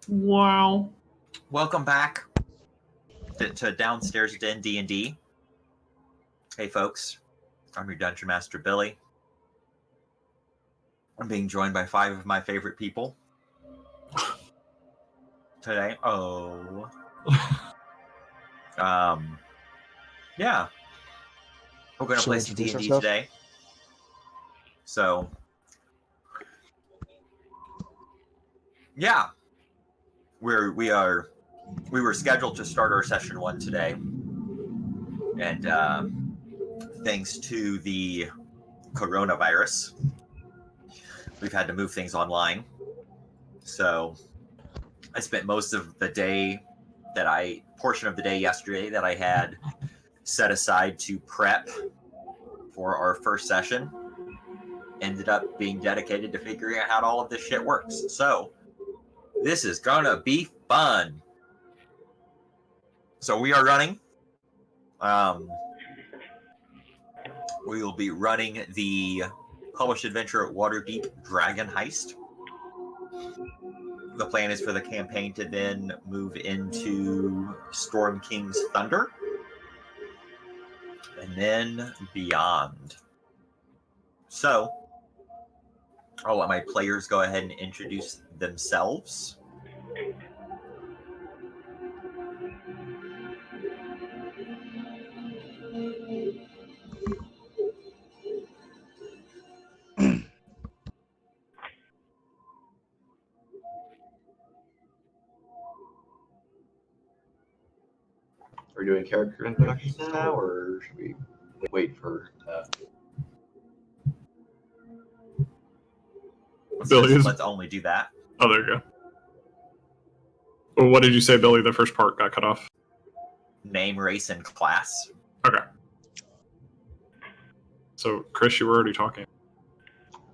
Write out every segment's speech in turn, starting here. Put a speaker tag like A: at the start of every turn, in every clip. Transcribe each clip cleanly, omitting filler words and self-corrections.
A: Wow.
B: Welcome back to Downstairs Den&D. Hey folks, I'm your Dungeon Master Billy. I'm being joined by 5 of my favorite people today. Yeah. We're going to play some D&D today. So, yeah. We were scheduled to start our session 1 today. And thanks to the coronavirus, we've had to move things online. So I spent most of the day portion of the day yesterday that I had set aside to prep for our first session ended up being dedicated to figuring out how all of this shit works. So this is gonna be fun. So we are running. We will be running the published adventure Waterdeep Dragon Heist. The plan is for the campaign to then move into Storm King's Thunder, and then beyond. So, I'll let my players go ahead and introduce themselves.
C: Are we doing character introductions now, or should we wait for
B: Let's only do that.
A: Oh, there you go. Well, what did you say, Billy? The first part got cut off.
B: Name, race, and class.
A: Okay. So, Chris, you were already talking.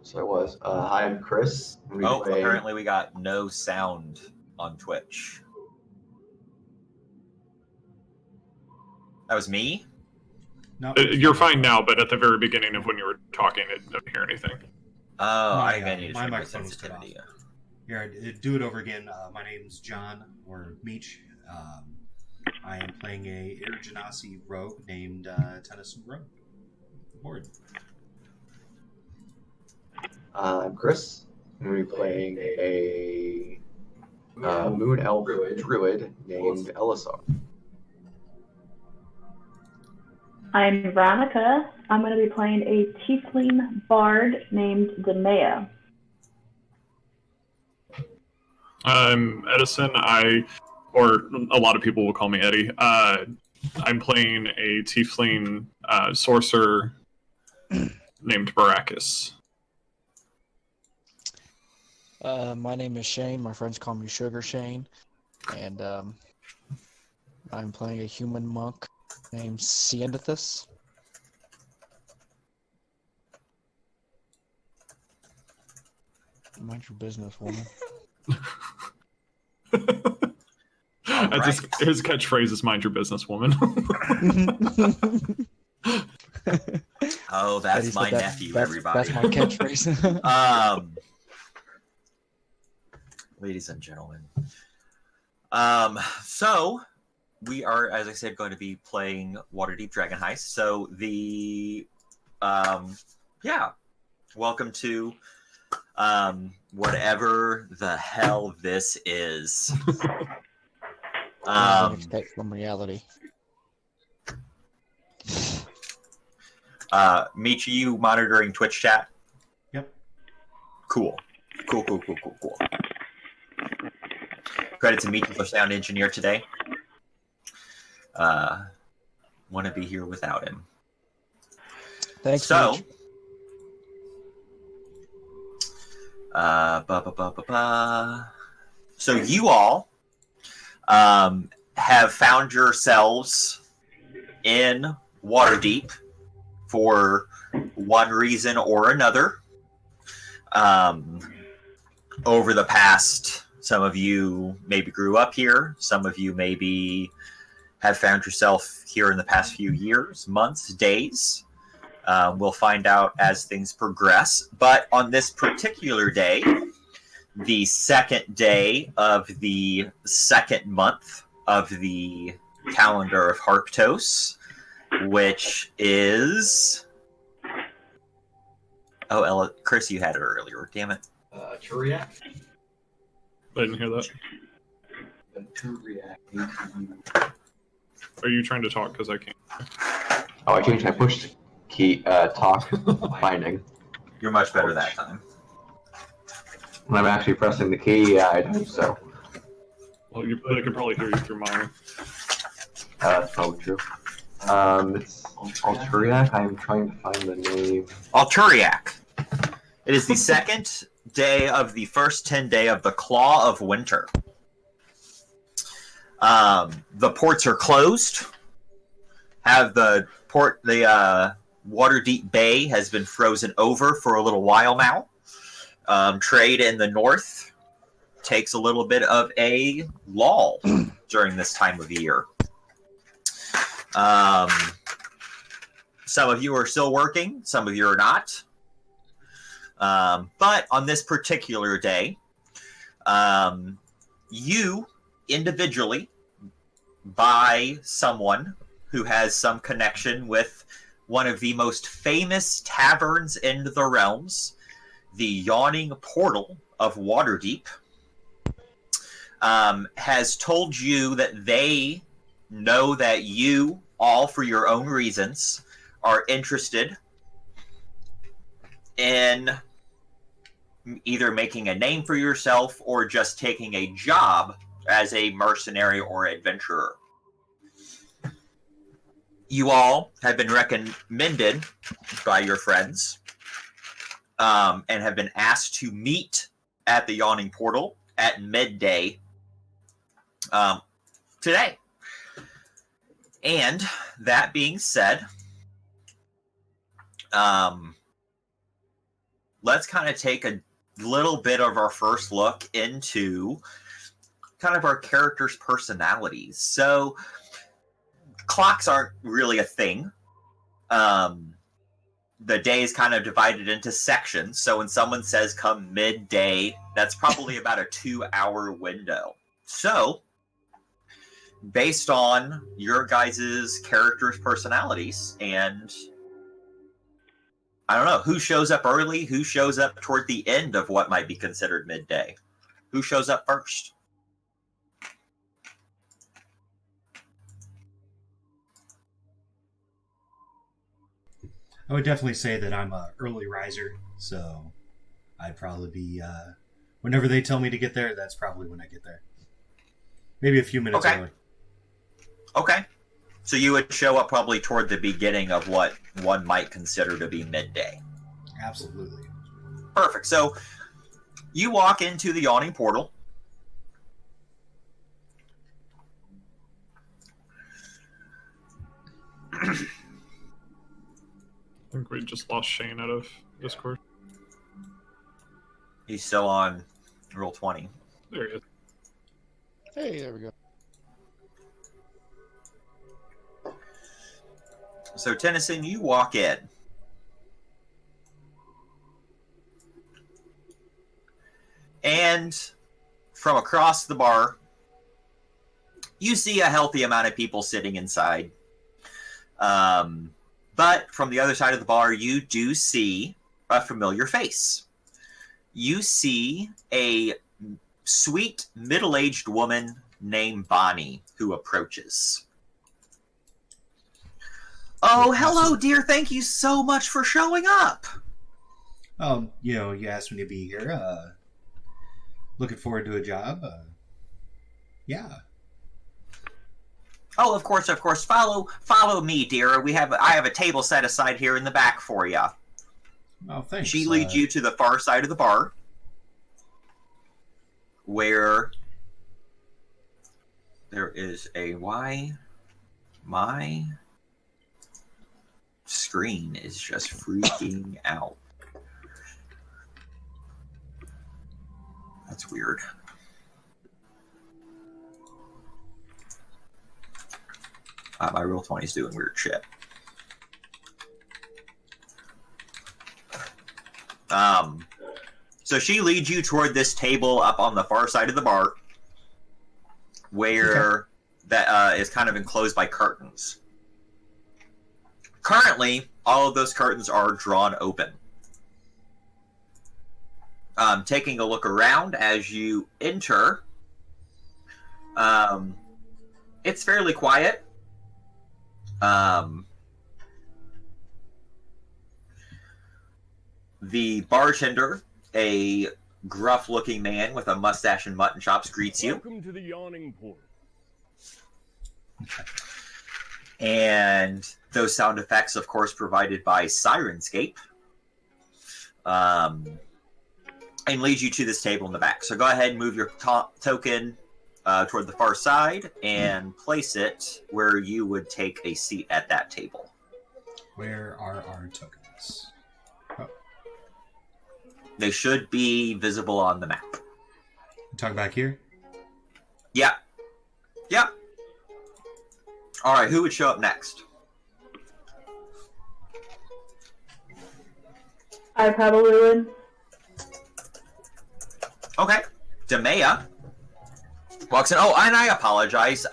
C: So I was. Hi, I'm Chris.
B: Apparently we got no sound on Twitch. That was me?
D: No.
A: You're fine now, but at the very beginning of when you were talking, I didn't hear anything.
B: Oh, I think I need to
D: my
B: check my
D: microphone was cut off.
B: sensitivity.
D: Here, do it over again. My name's John, or Meech. I am playing a Air Genasi rogue named Tennyson Rogue. Board.
C: I'm Chris. I'm going to be playing a Moon Elf Druid named Elisar.
E: I'm Veronica. I'm going to be playing a Tiefling Bard named Demea.
A: I'm Edison. Or a lot of people will call me Eddie. I'm playing a Tiefling sorcerer named Baracus.
F: My name is Shane. My friends call me Sugar Shane. And I'm playing a human monk named Ciendathus. Mind your business, woman.
A: His catchphrase is "Mind your business, woman."
B: Oh, that's my nephew, everybody.
F: That's my catchphrase.
B: Ladies and gentlemen. So we are, as I said, going to be playing Waterdeep Dragon Heist. So welcome to whatever the hell this is.
F: Expect from reality.
B: Meech, you monitoring Twitch chat?
D: Yep.
B: Cool. Credit to Meech as our sound engineer today. Want to be here without him.
F: Thanks.
B: So,
F: Meech.
B: So you all have found yourselves in Waterdeep for one reason or another. Over the past, some of you maybe grew up here. Some of you maybe have found yourself here in the past few years, months, days. We'll find out as things progress. But on this particular day, the second day of the second month of the calendar of Harptos, which is... Oh, Ella, Chris, you had it earlier. Damn it.
C: Turiak?
A: I didn't hear that.
C: Turiak.
A: Are you trying to talk? Because I can't.
C: Oh, I changed my push key, talk binding.
B: You're much better that time.
C: When I'm actually pressing the key, I don't, so.
A: Well, they can probably hear you through mine.
C: That's probably true. It's Alturiak. I'm trying to find the name.
B: Alturiak. It is the second day of the first 10 day of the Claw of Winter. The ports are closed. The Waterdeep Bay has been frozen over for a little while now. Trade in the north takes a little bit of a lull during this time of year. Some of you are still working, some of you are not. But on this particular day, you individually, by someone who has some connection with one of the most famous taverns in the realms, the Yawning Portal of Waterdeep, has told you that they know that you, all for your own reasons, are interested in either making a name for yourself or just taking a job as a mercenary or adventurer. You all have been recommended by your friends and have been asked to meet at the Yawning Portal at midday today. And that being said, let's kind of take a little bit of our first look into kind of our characters' personalities. So, clocks aren't really a thing. The day is kind of divided into sections. So when someone says come midday, that's probably about a 2-hour window. So, based on your guys' characters' personalities, and I don't know, who shows up early, who shows up toward the end of what might be considered midday? Who shows up first?
D: I would definitely say that I'm an early riser, so I'd probably be, whenever they tell me to get there, that's probably when I get there. Maybe a few minutes early.
B: Okay. So you would show up probably toward the beginning of what one might consider to be midday.
D: Absolutely.
B: Perfect. So you walk into the Yawning Portal.
A: I think we just lost Shane out of Discord.
B: He's still on Roll20.
A: There he is.
F: Hey, there we go.
B: So Tennyson, you walk in. And from across the bar, you see a healthy amount of people sitting inside. But from the other side of the bar, you do see a familiar face. You see a sweet, middle-aged woman named Bonnie who approaches. Oh, hello, dear. Thank you so much for showing up.
D: You asked me to be here. Looking forward to a job. Yeah.
B: Oh, of course. Follow me, dear. I have a table set aside here in the back for you.
D: Oh, thanks.
B: She leads you to the far side of the bar, where there is a my screen is just freaking out. That's weird. My Roll20 is doing weird shit. So she leads you toward this table up on the far side of the bar, where that is kind of enclosed by curtains. Currently, all of those curtains are drawn open. Taking a look around as you enter, it's fairly quiet. The bartender, a gruff-looking man with a mustache and mutton chops, greets you.
G: Welcome to the Yawning Portal.
B: And those sound effects, of course, provided by Sirenscape. And leads you to this table in the back. So go ahead and move your token toward the far side and place it where you would take a seat at that table.
D: Where are our tokens? Oh.
B: They should be visible on the map.
D: Talk back here?
B: Yeah. Yeah. All right, who would show up next?
E: I probably would.
B: Okay. Demea walks in. Oh, and I apologize.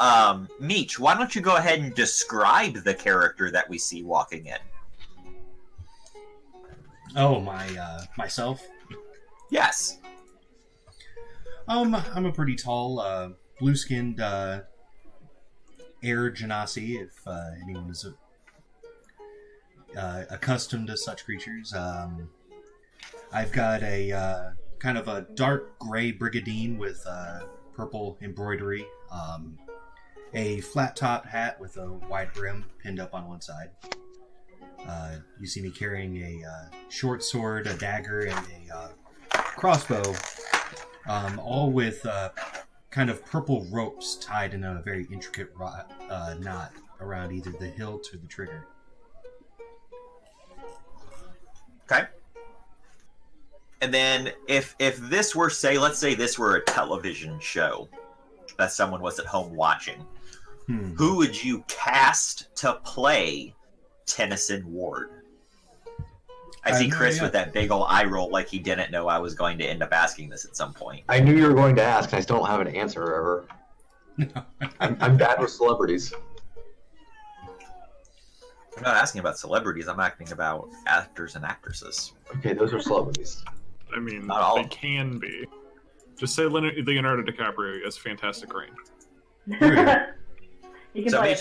B: Meech, why don't you go ahead and describe the character that we see walking in?
D: Oh, myself?
B: Yes.
D: I'm a pretty tall, blue-skinned, air genasi, if anyone is accustomed to such creatures. I've got a kind of a dark gray brigandine with purple embroidery, a flat-top hat with a wide brim pinned up on one side. You see me carrying a short sword, a dagger, and a crossbow, all with kind of purple ropes tied in a very intricate knot around either the hilt or the trigger.
B: Okay. And then if this were, let's say this were a television show that someone was at home watching, who would you cast to play Tennyson Ward? I see Chris with that big ol' eye roll like he didn't know I was going to end up asking this at some point.
C: I knew you were going to ask, and I still don't have an answer ever. I'm bad with celebrities.
B: I'm not asking about celebrities, I'm asking about actors and actresses.
C: Okay, those are celebrities.
A: I mean,
B: Not all.
A: they can be. Just say Leonardo DiCaprio as Fantastic Rain.
E: You can
B: So,
E: play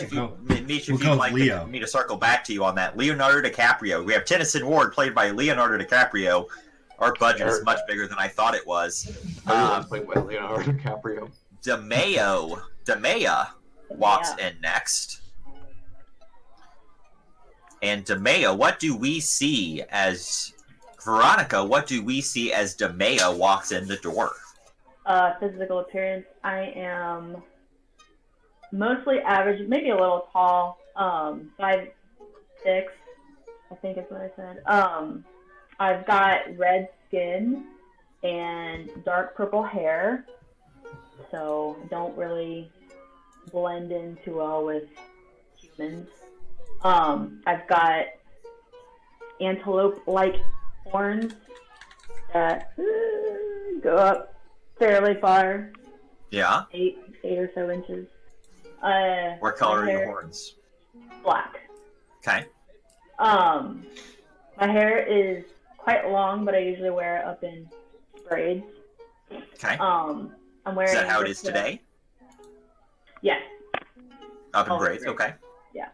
B: Meech, if
E: it.
B: you'd like me to circle back to you on that, Leonardo DiCaprio. We have Tennyson Ward played by Leonardo DiCaprio. Our budget is much bigger than I thought it was.
C: Everyone's played by Leonardo DiCaprio.
B: Demea walks in next. And Demea, what do we see as... Veronica, what do we see as Demea walks in the door?
E: Physical appearance, I am mostly average, maybe a little tall, 5'6", I think is what I said. I've got red skin and dark purple hair, so don't really blend in too well with humans. I've got antelope-like horns that go up fairly far.
B: Yeah?
E: 8 or so inches.
B: What color are your horns?
E: Black.
B: Okay.
E: My hair is quite long, but I usually wear it up in braids.
B: Okay.
E: I'm wearing.
B: Is that how it is today?
E: Yes.
B: Up in braids, okay.
E: Yeah.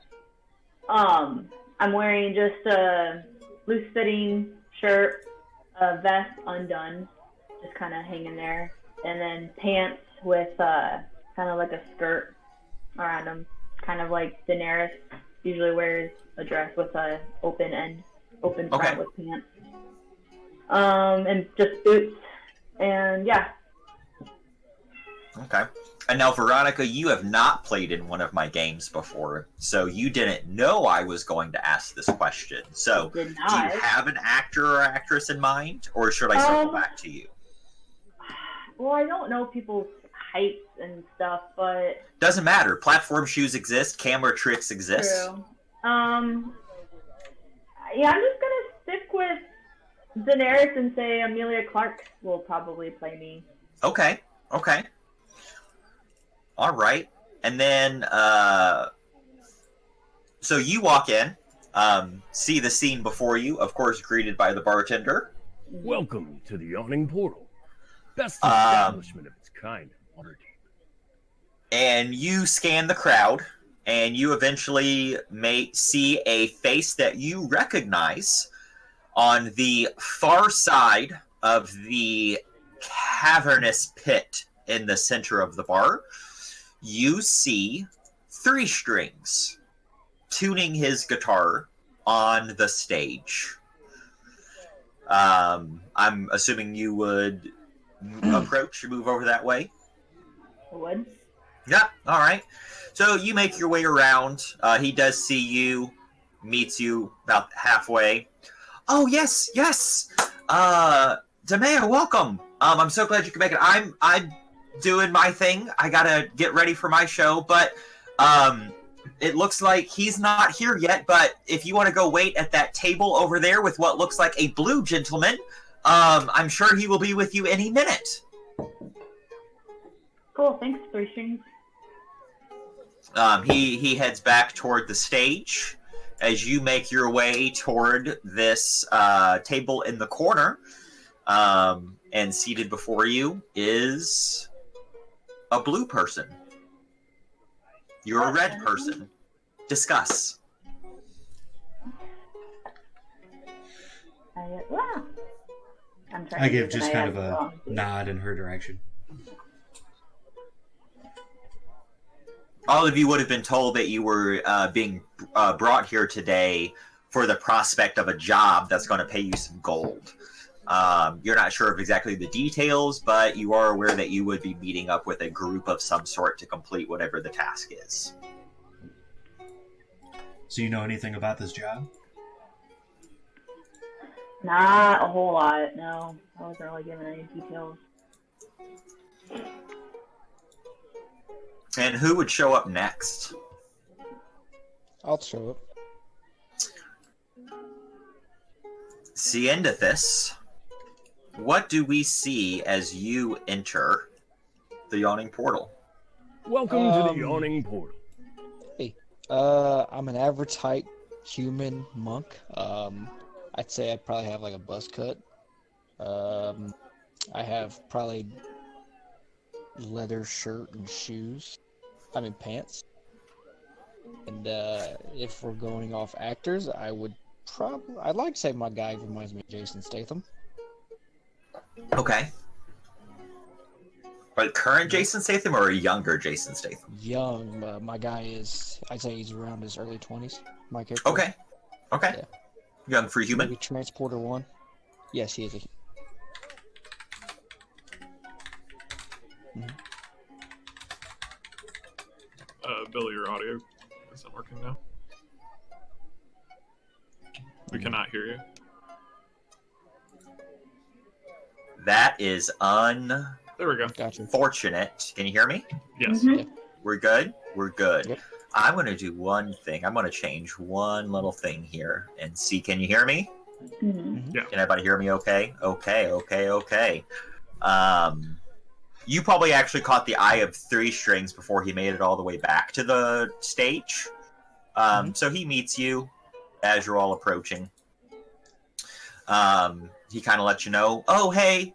E: I'm wearing just a loose-fitting shirt, a vest undone, just kind of hanging there, and then pants with kind of like a skirt around them, kind of like Daenerys usually wears a dress with a open front with pants. And just boots, and yeah.
B: Okay. And now, Veronica, you have not played in one of my games before, so you didn't know I was going to ask this question. So, do you have an actor or actress in mind, or should I circle back to you?
E: Well, I don't know people's heights and stuff, but...
B: Doesn't matter. Platform shoes exist. Camera tricks exist.
E: True. Yeah, I'm just gonna stick with Daenerys and say Amelia Clark will probably play me.
B: Okay. All right. And then, so you walk in, see the scene before you, of course, greeted by the bartender.
G: Welcome to the Yawning Portal. Best establishment of its kind in Waterdeep.
B: And you scan the crowd, and you eventually may see a face that you recognize on the far side of the cavernous pit in the center of the bar. You see 3 Strings tuning his guitar on the stage. I'm assuming you would approach or move over that way.
E: I would.
B: Yeah, all right. So you make your way around. He does see you, meets you about halfway. Oh, yes. Demea, welcome. I'm so glad you could make it. I'm doing my thing. I gotta get ready for my show, but it looks like he's not here yet. But if you want to go wait at that table over there with what looks like a blue gentleman, I'm sure he will be with you any minute.
E: Cool, thanks, 3 Strings.
B: He heads back toward the stage. As you make your way toward this table in the corner, and seated before you is a blue person. You're a red person. Discuss.
D: I give just kind of a nod in her direction.
B: All of you would have been told that you were being brought here today for the prospect of a job that's going to pay you some gold. You're not sure of exactly the details, but you are aware that you would be meeting up with a group of some sort to complete whatever the task is.
D: So you know anything about this job?
E: Not a whole lot, no. I wasn't really given any details.
B: And who would show up next?
F: I'll show up.
B: Ciendithis, what do we see as you enter the Yawning Portal?
G: Welcome to the Yawning Portal.
F: Hey, I'm an average height human monk. I'd say I probably have like a buzz cut. I have probably leather shirt and shoes. I mean pants. And if we're going off actors, I'd like to say my guy reminds me of Jason Statham.
B: Okay. But current Jason Statham or a younger Jason Statham?
F: Young. My guy is, I'd say he's around his early 20s. My character.
B: Okay.
F: Yeah.
B: Young for human?
F: Maybe Transporter 1. Yes, he is a
A: Billy, your audio isn't working now. We cannot hear you.
B: That is
A: There we go.
F: Gotcha.
B: unfortunate. Can you hear me?
A: Yes.
F: Yeah.
B: We're good? We're good.
F: Yep.
B: I'm going to do one thing. I'm going to change one little thing here and see. Can you hear me?
E: Mm-hmm.
B: Can everybody hear me okay? Okay. You probably actually caught the eye of 3 Strings before he made it all the way back to the stage. So he meets you as you're all approaching. He kind of lets you know, oh, hey,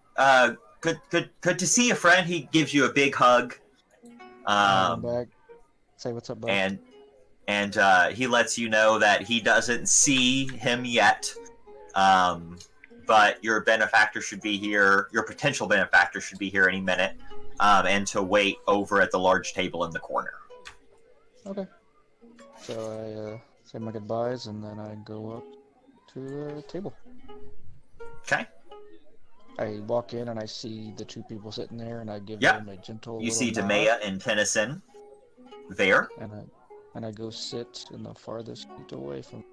B: good to see you, friend. He gives you a big hug.
F: Back. Say what's up, bud.
B: And he lets you know that he doesn't see him yet. But your benefactor should be here. Your potential benefactor should be here any minute, and to wait over at the large table in the corner.
F: Okay. So I say my goodbyes, and then I go up to the table.
B: Okay.
F: I walk in, and I see the 2 people sitting there, and I give
B: Yep.
F: them a gentle
B: You
F: little
B: see
F: nod,
B: Demea and Tennyson there.
F: and I go sit in the farthest seat away from.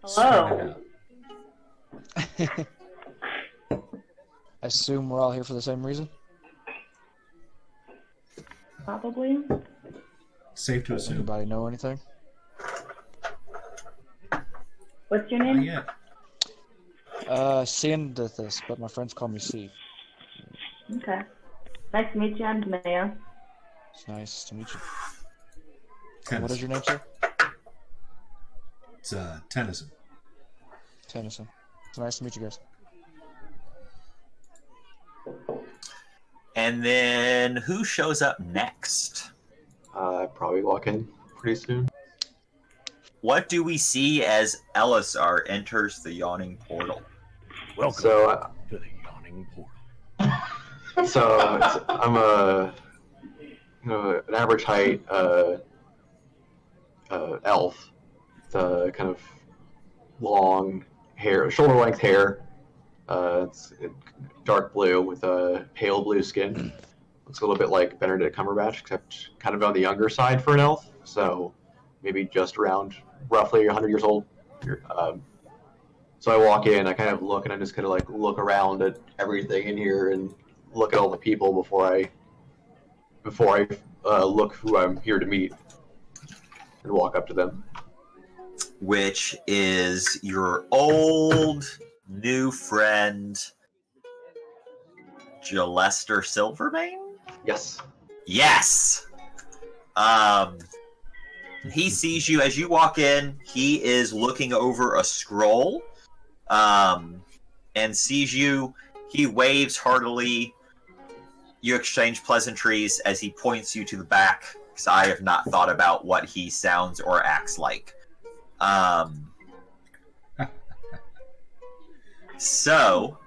E: Hello.
F: I assume we're all here for the same reason.
E: Probably.
D: Safe to assume.
F: Anybody know anything?
E: What's your name?
D: Yeah.
F: Sandithus, but my friends call me C.
E: Okay. Nice to meet you. I'm Maya.
F: It's nice to meet you.
D: Tennyson.
F: What is your name, sir?
D: It's Tennyson.
F: Tennyson. It's nice to meet you guys.
B: And then who shows up next?
C: Probably walk in pretty soon.
B: What do we see as Elisar enters the yawning portal?
G: Welcome
C: So,
G: to the yawning portal.
C: I'm a an average height elf, with kind of long hair, shoulder length hair. It's dark blue with a pale blue skin. Looks a little bit like Benedict Cumberbatch, except kind of on the younger side for an elf. So maybe just around roughly 100 years old. So I walk in, I kind of look, and I just kind of like look around at everything in here and look at all the people before I look who I'm here to meet and walk up to them.
B: Which is your old new friend, Gelester Silvermane?
C: Yes.
B: Yes! He sees you as you walk in. He is looking over a scroll, and sees you. He waves heartily. You exchange pleasantries as he points you to the back, because I have not thought about what he sounds or acts like. So,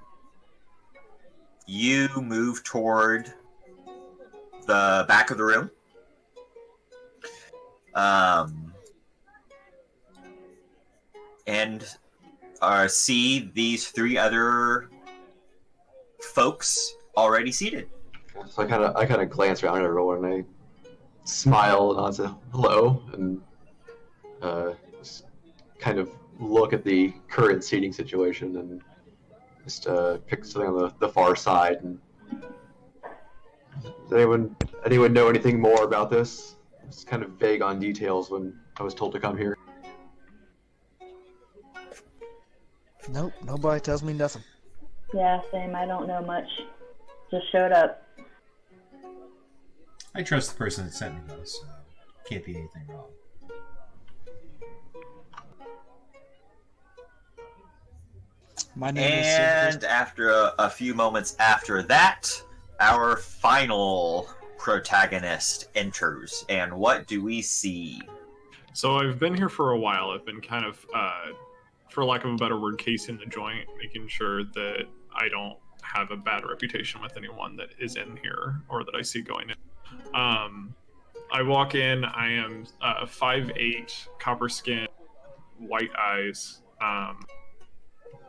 B: you move toward the back of the room. And see these three other folks already seated.
C: So I kind of glance around at everyone and I smile and I say hello and just kind of look at the current seating situation and just pick something on the far side. And does anyone know anything more about this? It's kind of vague on details when I was told to come here.
F: Nope, nobody tells me nothing.
E: Yeah, same. I don't know much. Just showed up.
D: I trust the person that sent me though, so can't be anything wrong.
F: My name is
B: And after a few moments after that, our final protagonist enters. And what do we see?
A: So I've been here for a while. I've been kind of, for lack of a better word, casing the joint, making sure that I don't have a bad reputation with anyone that is in here or that I see going in. I walk in. I am 5'8", copper skin, white eyes. I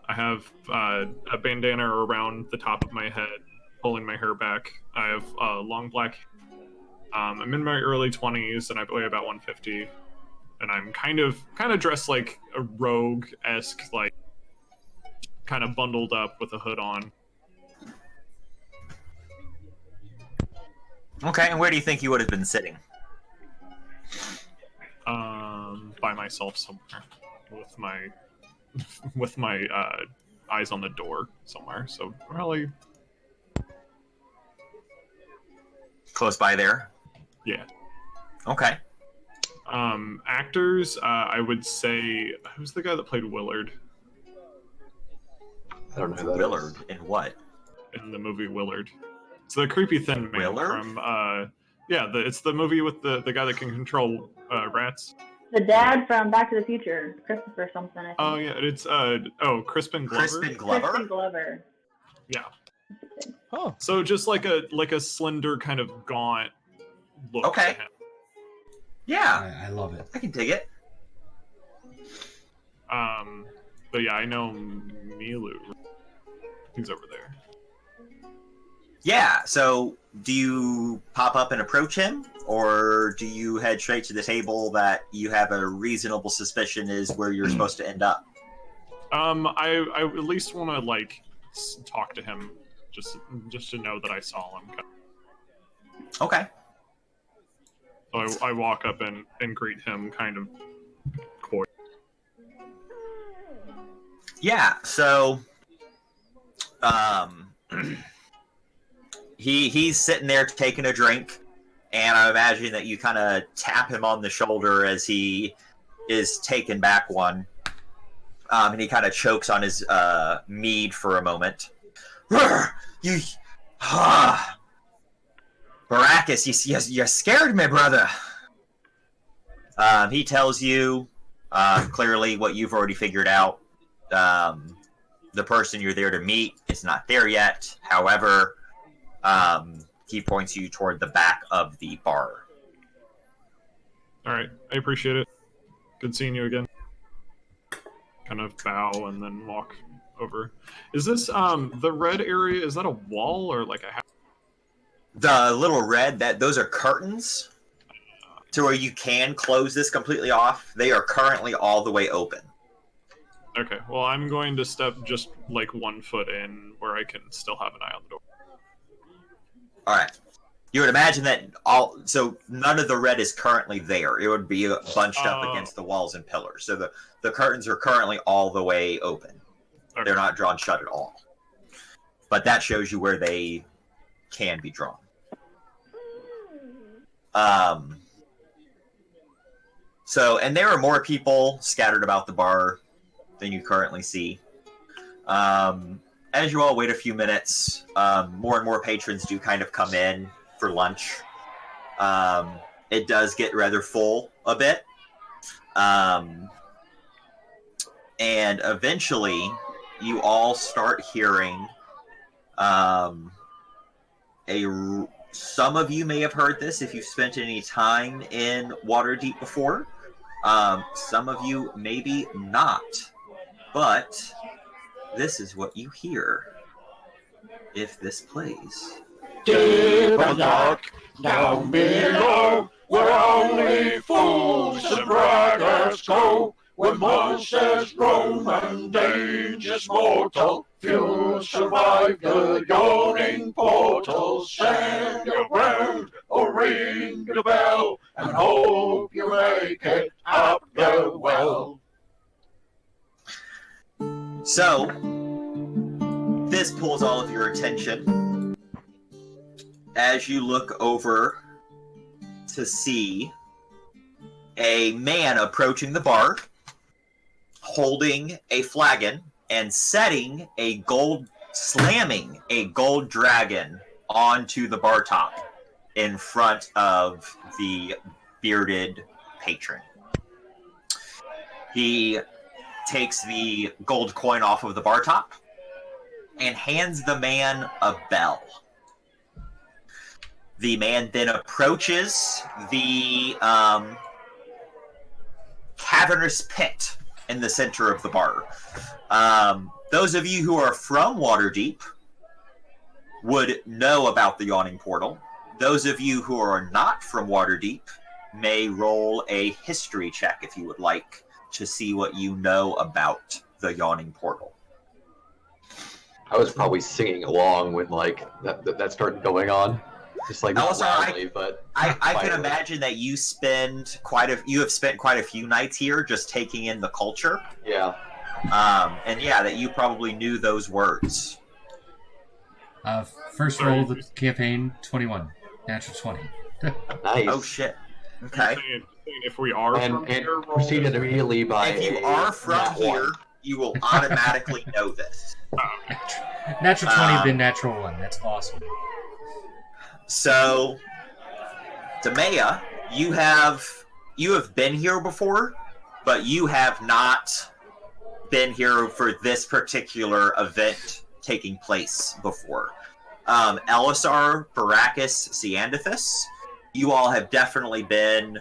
A: have a bandana around the top of my head, pulling my hair back. I have long black hair. I'm in my early 20s, and I weigh about 150. And I'm kind of dressed like a rogue-esque, like kind of bundled up with a hood on.
B: Okay, and where do you think you would have been sitting?
A: By myself somewhere, with my eyes on the door somewhere. So probably
B: Close by there?
A: yeah.
B: Okay.
A: Actors, I would say, who's the guy that played Willard
C: I don't know who that
B: Willard
C: is.
B: in what?
A: in the movie Willard? It's the creepy thin man
B: Willard?
A: from it's the movie with the guy that can control rats.
E: The dad from Back to the Future, Christopher something, I think.
A: Oh yeah, it's Crispin Glover.
B: Crispin Glover?
E: Crispin Glover.
A: Yeah.
F: Oh,
A: So just like a slender kind of gaunt look.
B: Okay.
A: To him.
B: Yeah,
D: I love it.
B: I can dig it.
A: But yeah, I know Milu. He's over there.
B: Yeah, so do you pop up and approach him, or do you head straight to the table that you have a reasonable suspicion is where you're supposed to end up?
A: I at least want to like talk to him, just to know that I saw him.
B: Okay.
A: So I walk up and greet him kind of coy.
B: Yeah, so he's sitting there taking a drink, and I imagine that you kind of tap him on the shoulder as he is taking back one. And he kind of chokes on his mead for a moment. You, Baracus, you scared me, brother. He tells you clearly what you've already figured out. The person you're there to meet is not there yet. However, he points you toward the back of the bar.
A: All right, I appreciate it. Good seeing you again. Kind of bow and then walk over. Is this the red area? Is that a wall or like a house?
B: The little red, those are curtains to where you can close this completely off. They are currently all the way open.
A: Okay, well, I'm going to step just like 1 foot in where I can still have an eye on the door.
B: All right. You would imagine that so none of the red is currently there. It would be bunched up against the walls and pillars. So the curtains are currently all the way open. Okay. They're not drawn shut at all. But that shows you where they can be drawn. So, and there are more people scattered about the bar than you currently see. As you all wait a few minutes, more and more patrons do kind of come in for lunch. It does get rather full a bit. And eventually, you all start hearing some of you may have heard this if you've spent any time in Waterdeep before. Some of you maybe not. But this is what you hear if this plays.
H: Deep and dark, down below, where only fools and braggarts go, where monsters roam and dangers mortal. Few survive the yawning portal. Stand your ground or ring the bell, and hope you make it up the well.
B: So, this pulls all of your attention as you look over to see a man approaching the bar, holding a flagon and slamming a gold dragon onto the bar top in front of the bearded patron. He takes the gold coin off of the bar top and hands the man a bell. The man then approaches the cavernous pit in the center of the bar. Those of you who are from Waterdeep would know about the yawning portal. Those of you who are not from Waterdeep may roll a history check if you would like to see what you know about the yawning portal.
C: I was probably singing along when like that started going on, just like not loudly, but
B: I can imagine that you have spent quite a few nights here just taking in the culture.
C: Yeah.
B: And yeah, that you probably knew those words.
D: First roll of the campaign, 21, natural 20.
C: Nice.
B: Oh shit. Okay.
A: If we are from here,
C: proceeded immediately by.
B: If you are from here, you will automatically know this.
D: Natural 20, then natural 1. That's awesome.
B: So, Demea, you have been here before, but you have not been here for this particular event taking place before. Elisar, Baracus, Ciandathus, you all have definitely been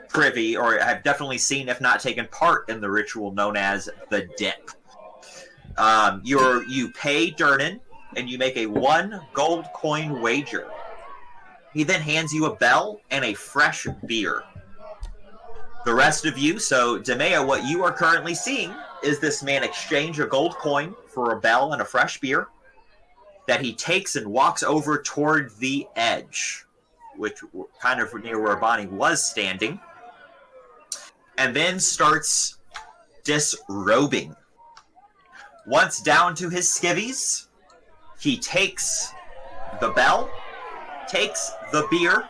B: privy, or have definitely seen, if not taken part in the ritual known as the Dip. You pay Durnan, and you make a 1 gold coin wager. He then hands you a bell and a fresh beer. The rest of you, so Demea, what you are currently seeing is this man exchange a gold coin for a bell and a fresh beer that he takes and walks over toward the edge which kind of near where Bonnie was standing, and then starts disrobing. Once down to his skivvies, he takes the bell, takes the beer,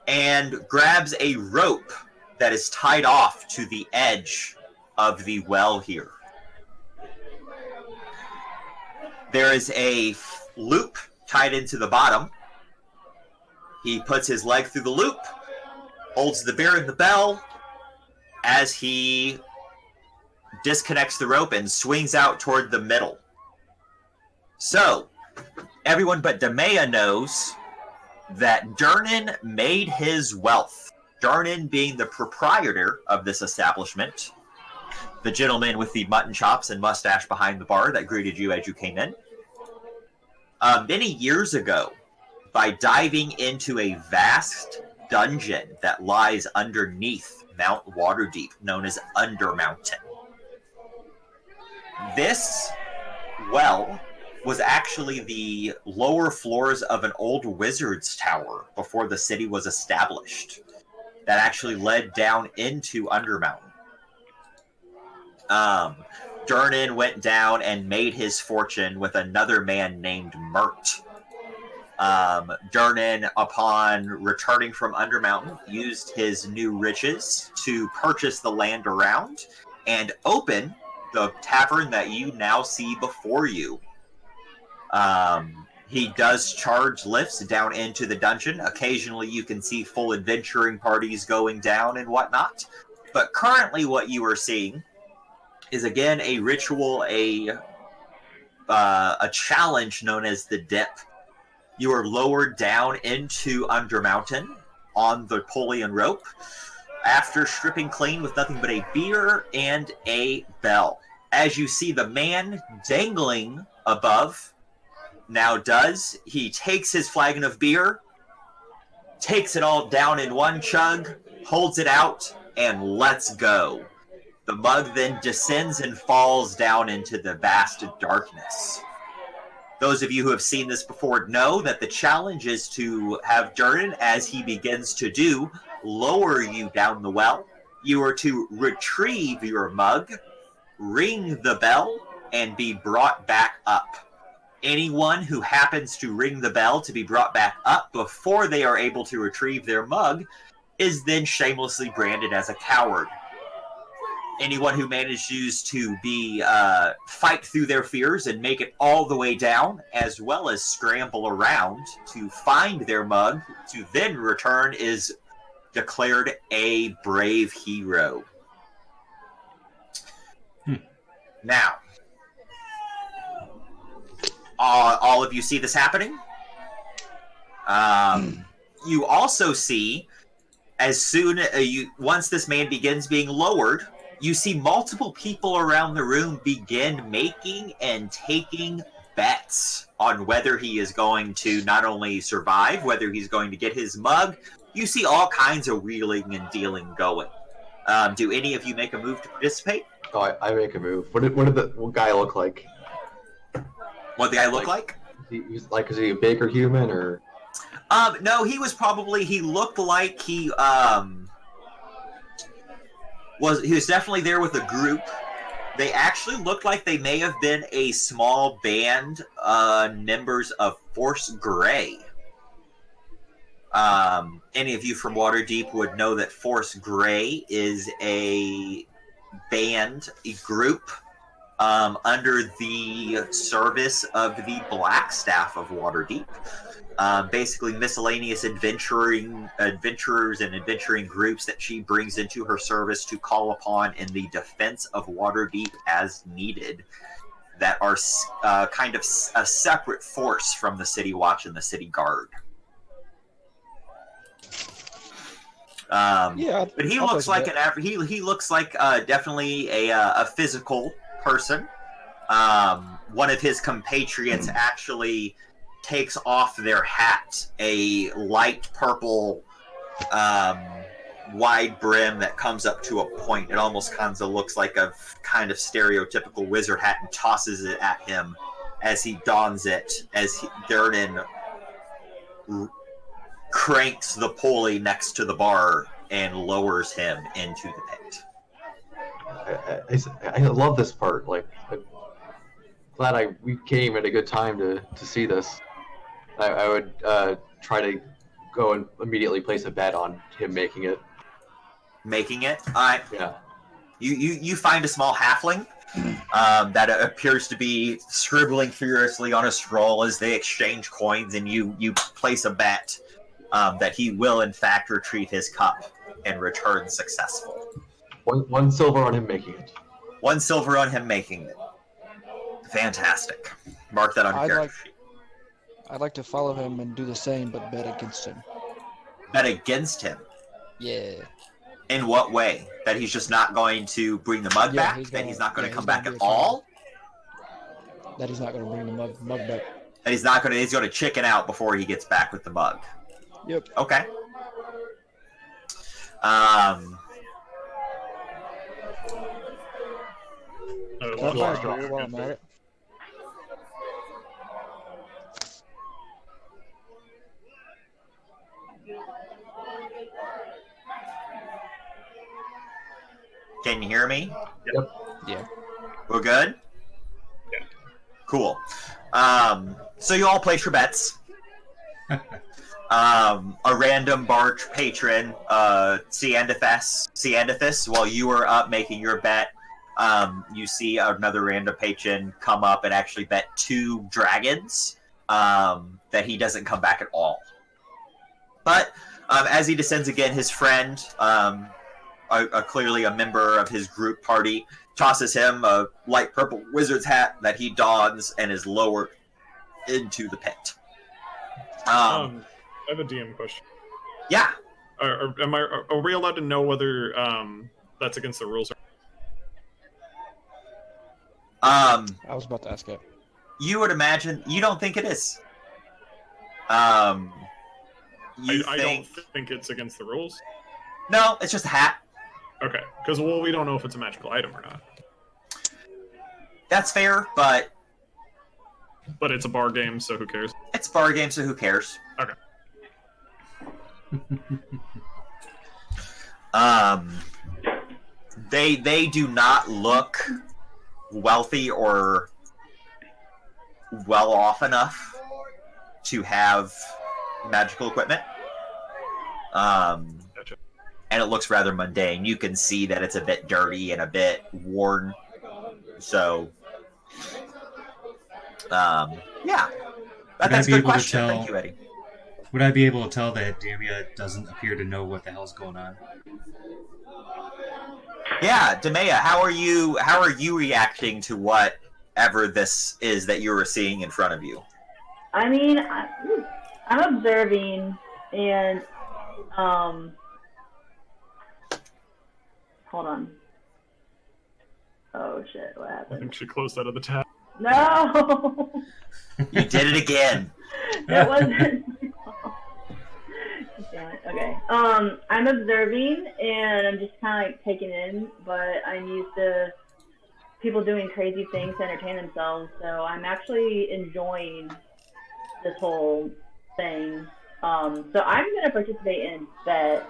B: and grabs a rope that is tied off to the edge of the well here. There is a loop tied into the bottom. He puts his leg through the loop, holds the beer and the bell as he disconnects the rope and swings out toward the middle. So, everyone but Demea knows that Durnan made his wealth. Durnan being the proprietor of this establishment, the gentleman with the mutton chops and mustache behind the bar that greeted you as you came in. Many years ago, by diving into a vast dungeon that lies underneath Mount Waterdeep, known as Undermountain. This well was actually the lower floors of an old wizard's tower before the city was established. That actually led down into Undermountain. Durnan went down and made his fortune with another man named Mert. Durnan, upon returning from Undermountain, used his new riches to purchase the land around and open the tavern that you now see before you. He does charge lifts down into the dungeon. Occasionally you can see full adventuring parties going down and whatnot. But currently what you are seeing is again a ritual, a challenge known as the Dip. You are lowered down into Undermountain on the pulley and rope after stripping clean with nothing but a beer and a bell. As you see the man dangling above now does, he takes his flagon of beer, takes it all down in one chug, holds it out, and lets go. The mug then descends and falls down into the vast darkness. Those of you who have seen this before know that the challenge is to have Durnan, as he begins to do, lower you down the well. You are to retrieve your mug, ring the bell, and be brought back up. Anyone who happens to ring the bell to be brought back up before they are able to retrieve their mug is then shamelessly branded as a coward. Anyone who manages to fight through their fears and make it all the way down, as well as scramble around to find their mug to then return, is declared a brave hero. Now, all of you see this happening. You also see, as soon once this man begins being lowered, you see multiple people around the room begin making and taking bets on whether he is going to not only survive, whether he's going to get his mug. You see all kinds of wheeling and dealing going. Do any of you make a move to participate?
C: Oh, I make a move. What did the guy look like?
B: What the guy look like?
C: Is he a big or human or?
B: No, he looked like he was definitely there with a group. They actually looked like they may have been a small band, members of Force Grey. Any of you from Waterdeep would know that Force Grey is a band, a group, under the service of the Black Staff of Waterdeep. Basically miscellaneous adventurers and adventuring groups that she brings into her service to call upon in the defense of Waterdeep as needed, that are kind of a separate force from the City Watch and the City Guard. But he looks like he looks like definitely a physical person. One of his compatriots actually takes off their hat, a light purple wide brim that comes up to a point. It almost kind of looks like a kind of stereotypical wizard hat, and tosses it at him as he dons it, as Durnan cranks the pulley next to the bar and lowers him into the pit.
C: I love this part. Like, I'm glad we came at a good time to see this. I would try to go and immediately place a bet on him making it.
B: Making it?
C: Yeah.
B: You find a small halfling that appears to be scribbling furiously on a scroll as they exchange coins, and you place a bet that he will in fact retrieve his cup and return successful.
C: One silver on him making it.
B: 1 silver on him making it. Fantastic. Mark that on your character sheet.
F: I'd like to follow him and do the same, but bet against him.
B: Bet against him?
F: Yeah.
B: In what way? That he's just not going to bring the mug back? That he's not going to come back at all?
F: That he's not going to bring the mug back.
B: That he's not going to. He's going to chicken out before he gets back with the mug.
F: Yep.
B: Okay.
F: Can I find a beer while I'm at it?
B: Can you hear me?
C: Yep.
F: Yeah.
B: We're good?
A: Yeah.
B: Cool. So you all place your bets. A random barge patron, Ciandathus, while you were up making your bet, you see another random patron come up and actually bet 2 dragons that he doesn't come back at all. But as he descends again, his friend, clearly a member of his group party, tosses him a light purple wizard's hat that he dons and is lowered into the pit.
A: I have a DM question.
B: Yeah.
A: Are we allowed to know whether that's against the rules?
F: I was about to ask it.
B: You would imagine. You don't think it is.
A: I don't think it's against the rules.
B: No, it's just a hat.
A: Okay, because we don't know if it's a magical item or not.
B: That's fair, but
A: it's a bar game, so who cares?
B: it's a bar game, so who cares?
A: Okay.
B: They do not look wealthy or well off enough to have magical equipment.
A: Gotcha.
B: And it looks rather mundane. You can see that it's a bit dirty and a bit worn. So, yeah. That's a good question. Thank you, Eddie.
D: Would I be able to tell that Damia doesn't appear to know what the hell's going on?
B: Yeah, Demea, how are you reacting to whatever this is that you were seeing in front of you?
E: I mean, I'm observing, and hold on. Oh shit! What
A: I
E: happened?
A: think she closed out of the tab.
E: No.
B: You did it again.
E: It wasn't. Damn it. Okay. I'm observing and I'm just kind of like taking in, but I'm used to people doing crazy things to entertain themselves, so I'm actually enjoying this whole thing. So I'm gonna participate in bet.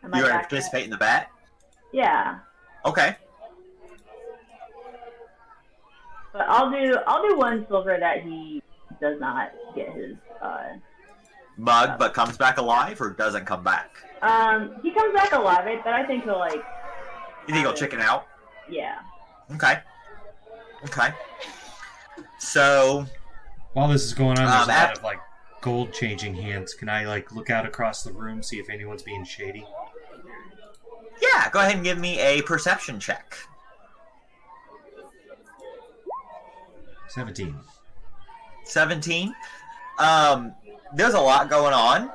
B: You're going to participate in the bet?
E: Yeah.
B: Okay.
E: But I'll do 1 silver that he does not get his
B: Mug, but comes back alive or doesn't come back?
E: He comes back alive, but I think he'll like.
B: You think he'll chicken out?
E: Yeah.
B: Okay. So,
D: While this is going on, there's a lot of like gold changing hands. Can I like look out across the room, see if anyone's being shady?
B: yeah, go ahead and give me a perception check.
D: 17.
B: 17. There's a lot going on.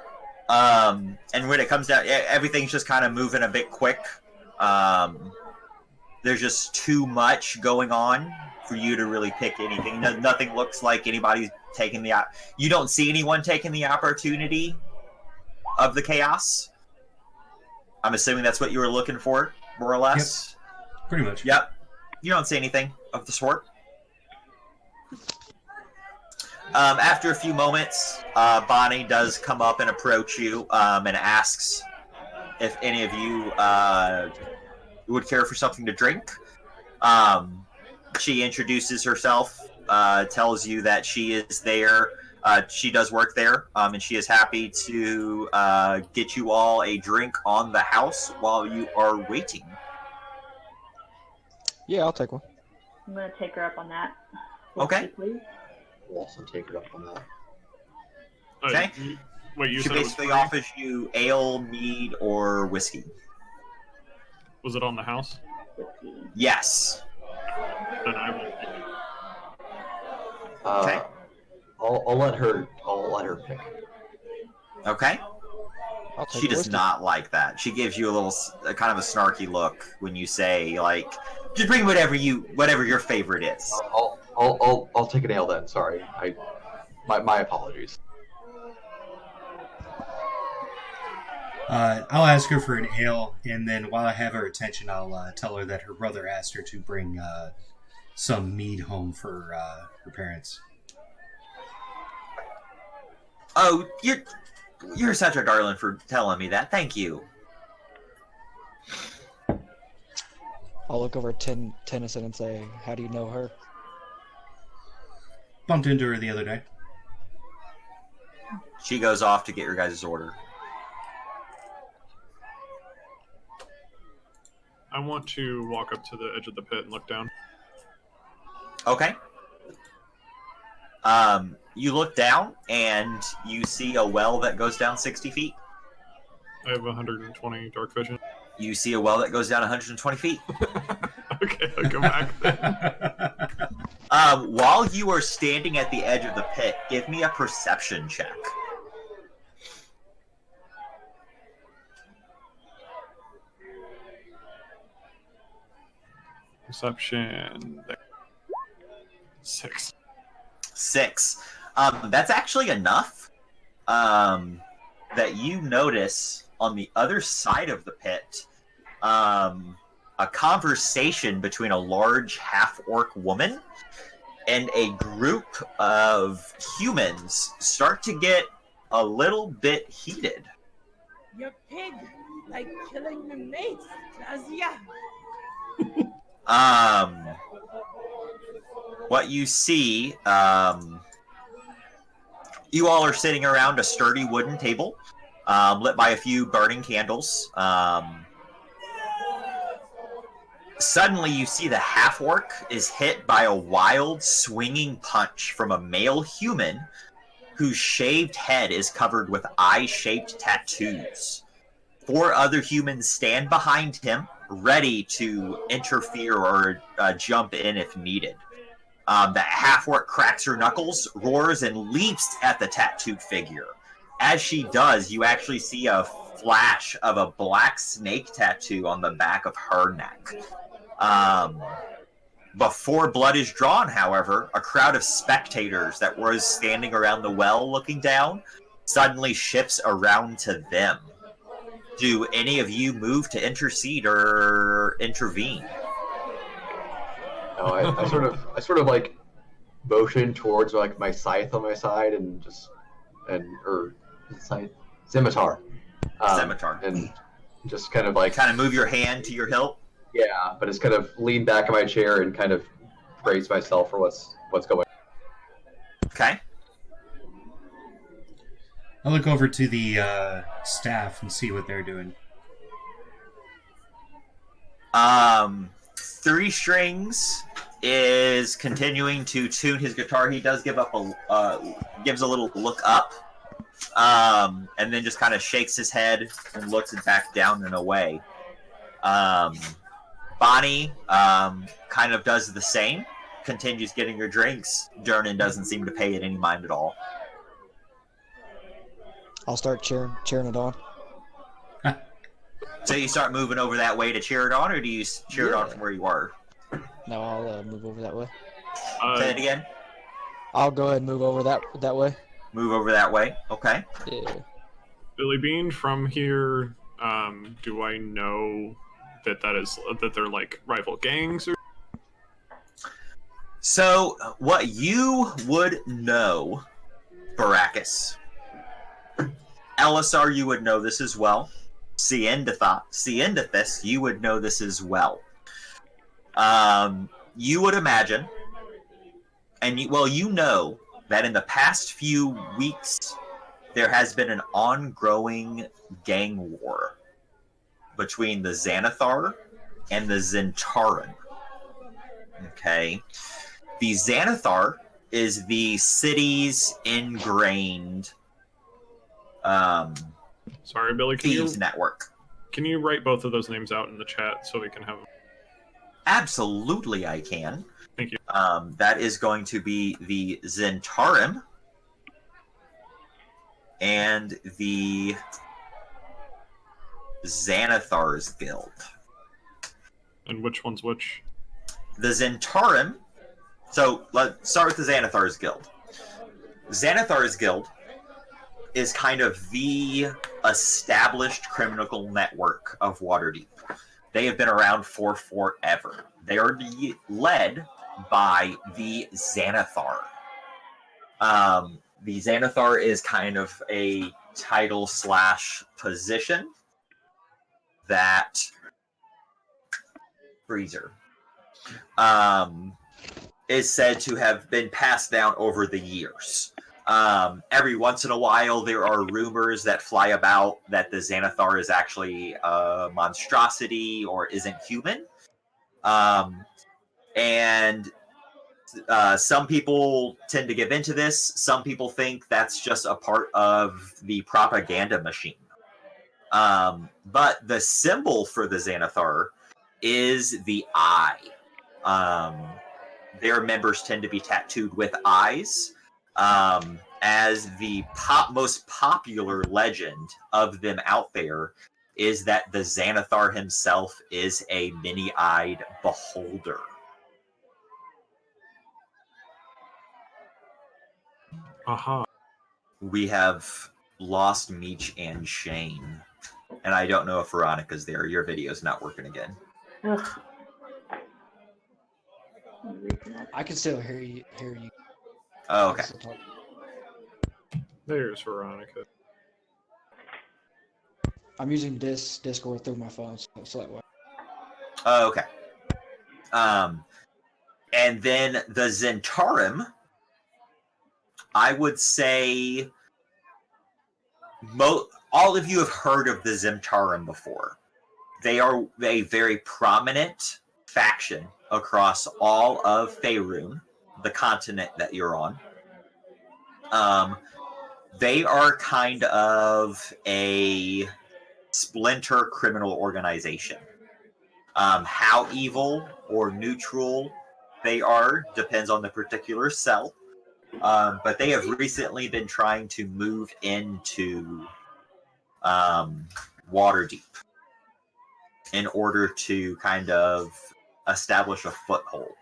B: And when it comes down, everything's just kind of moving a bit quick. There's just too much going on for you to really pick anything. Nothing looks like anybody's taking the... You don't see anyone taking the opportunity of the chaos. I'm assuming that's what you were looking for, more or less.
D: Yep. Pretty much.
B: Yep. You don't see anything of the sort. After a few moments, Bonnie does come up and approach you and asks if any of you would care for something to drink. She introduces herself, tells you that she is there. She does work there, and she is happy to get you all a drink on the house while you are waiting.
F: Yeah, I'll take one.
E: I'm gonna take her up on that.
B: Okay.
E: Please.
C: We'll also take her up on that.
B: Okay.
A: Wait, you
B: She
A: said it was
B: basically
A: free?
B: offers you ale, mead, or whiskey.
A: Was it on the house?
E: Whiskey.
B: Yes.
A: Then I will.
B: Okay.
C: I'll let her pick.
B: Okay.
F: I'll take
B: She
F: a
B: does
F: whiskey.
B: not like that. She gives you a little, kind of a snarky look when you say, like, just bring whatever your favorite is.
C: I'll take an ale then. Sorry, my apologies.
D: I'll ask her for an ale, and then while I have her attention, I'll tell her that her brother asked her to bring some mead home for her parents.
B: Oh, you're such a darling for telling me that. Thank you.
F: I'll look over at Tennyson and say, "How do you know her?"
D: Bumped into her the other day.
B: She goes off to get your guys' order.
A: I want to walk up to the edge of the pit and look down.
B: Okay. You look down and you see a well that goes down 60 feet.
A: I have 120 dark vision.
B: You see a well that goes down 120 feet.
A: Okay, I'll go back then.
B: While you are standing at the edge of the pit, give me a perception check.
A: Perception. 6.
B: 6. That's actually enough that you notice on the other side of the pit a conversation between a large half-orc woman and a group of humans start to get a little bit heated.
I: You pig, like killing the mates, does ya?
B: What you see, you all are sitting around a sturdy wooden table, lit by a few burning candles. Suddenly, you see the half-orc is hit by a wild, swinging punch from a male human whose shaved head is covered with eye-shaped tattoos. 4 other humans stand behind him, ready to interfere or jump in if needed. The half-orc cracks her knuckles, roars, and leaps at the tattooed figure. As she does, you actually see a flash of a black snake tattoo on the back of her neck. Before blood is drawn, however, a crowd of spectators that was standing around the well looking down suddenly shifts around to them. Do any of you move to intercede or intervene?
C: No, I sort of like motion towards like my scythe on my side and scythe? Scimitar.
B: Scimitar.
C: And just kind of like
B: move your hand to your hilt.
C: Yeah, but it's kind of lean back in my chair and kind of brace myself for what's going on.
B: Okay.
D: I'll look over to the staff and see what they're doing.
B: 3 Strings is continuing to tune his guitar. He does gives a little look up, and then just kind of shakes his head and looks it back down and away. Bonnie kind of does the same, continues getting her drinks. Dernan doesn't seem to pay it any mind at all.
F: I'll start cheering it on.
B: So you start moving over that way to cheer it on, or do you cheer it on from where you were?
F: No, I'll move over that way.
B: Say it again.
F: I'll go ahead and move over that way.
B: Move over that way. Okay.
F: Yeah.
A: Billy Bean, from here, do I know that they're like rival gangs? Or
B: So, what you would know, Baracus. Elisar, you would know this as well. Ciendathus, you would know this as well. You would imagine, and you know that in the past few weeks, there has been an ongoing gang war between the Xanathar and the Zentarum. Okay? The Xanathar is the city's ingrained
A: Sorry, Billy.
B: thieves network.
A: Can you write both of those names out in the chat so we can have them?
B: Absolutely, I can.
A: Thank you.
B: That is going to be the Zentarum and the Xanathar's Guild.
A: And which one's which?
B: The Zentarum. So let's start with the Xanathar's Guild. Xanathar's Guild is kind of the established criminal network of Waterdeep. They have been around for forever. They are led by the Xanathar. The Xanathar is kind of a title / position that Freezer is said to have been passed down over the years. Every once in a while, there are rumors that fly about that the Xanathar is actually a monstrosity or isn't human. And some people tend to give into this. Some people think that's just a part of the propaganda machine. But the symbol for the Xanathar is the eye. Their members tend to be tattooed with eyes. As the most popular legend of them out there is that the Xanathar himself is a many-eyed beholder.
A: Aha.
B: We have lost Meech and Shane. And I don't know if Veronica's there. Your video's not working again.
E: Ugh.
F: I can still hear you.
B: Oh, okay.
A: There's Veronica.
F: I'm using Discord through my phone, so that way.
B: Oh, okay. And then the Zentarum, I would say all of you have heard of the Zentarum before. They are a very prominent faction across all of Faerun, the continent that you're on. They are kind of a splinter criminal organization. How evil or neutral they are depends on the particular cell. But they have recently been trying to move into Waterdeep in order to kind of establish a foothold.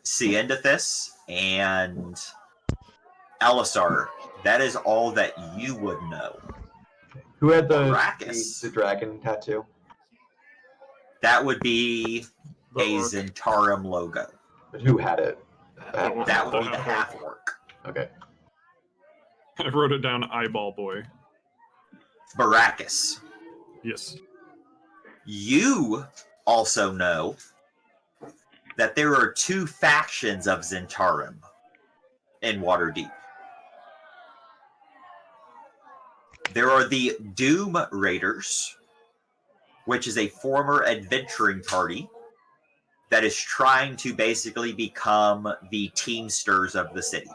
B: Ciendathus and Elisar, that is all that you would know.
C: Who had the dragon tattoo?
B: That would be a Zentarum logo.
C: But who had it?
B: That would be the half-orc.
C: Okay.
A: I wrote it down, Eyeball Boy.
B: Baracus.
A: Yes.
B: You also know that there are two factions of Zentarum in Waterdeep. There are the Doom Raiders, which is a former adventuring party that is trying to basically become the Teamsters of the city.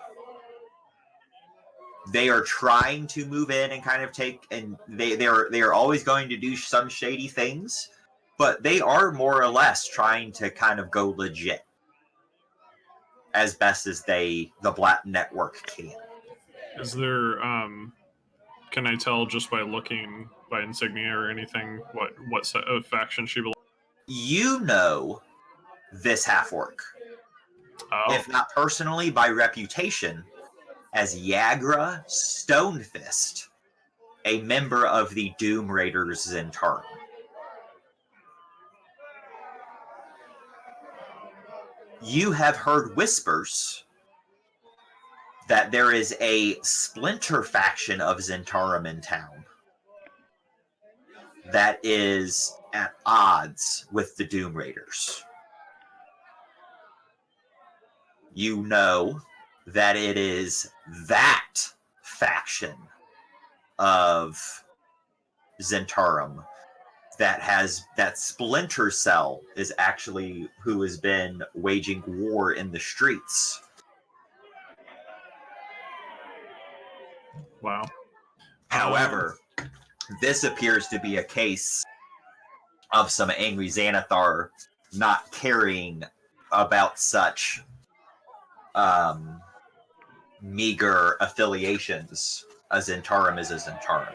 B: They are trying to move in and kind of take, and they are always going to do some shady things, but they are more or less trying to kind of go legit as best as the Black Network can.
A: Is there, can I tell just by looking by insignia or anything what set of faction she belongs?
B: You know this half-orc.
A: Oh.
B: If not personally, by reputation, as Yagra Stonefist, a member of the Doom Raiders Zentarum. You have heard whispers that there is a splinter faction of Zentarum in town that is at odds with the Doom Raiders. You know that it is that faction of Zentarum that Splinter Cell is actually who has been waging war in the streets.
A: Wow.
B: However, this appears to be a case of some angry Xanathar not caring about such meager affiliations. A Zentarum is a Zentarum.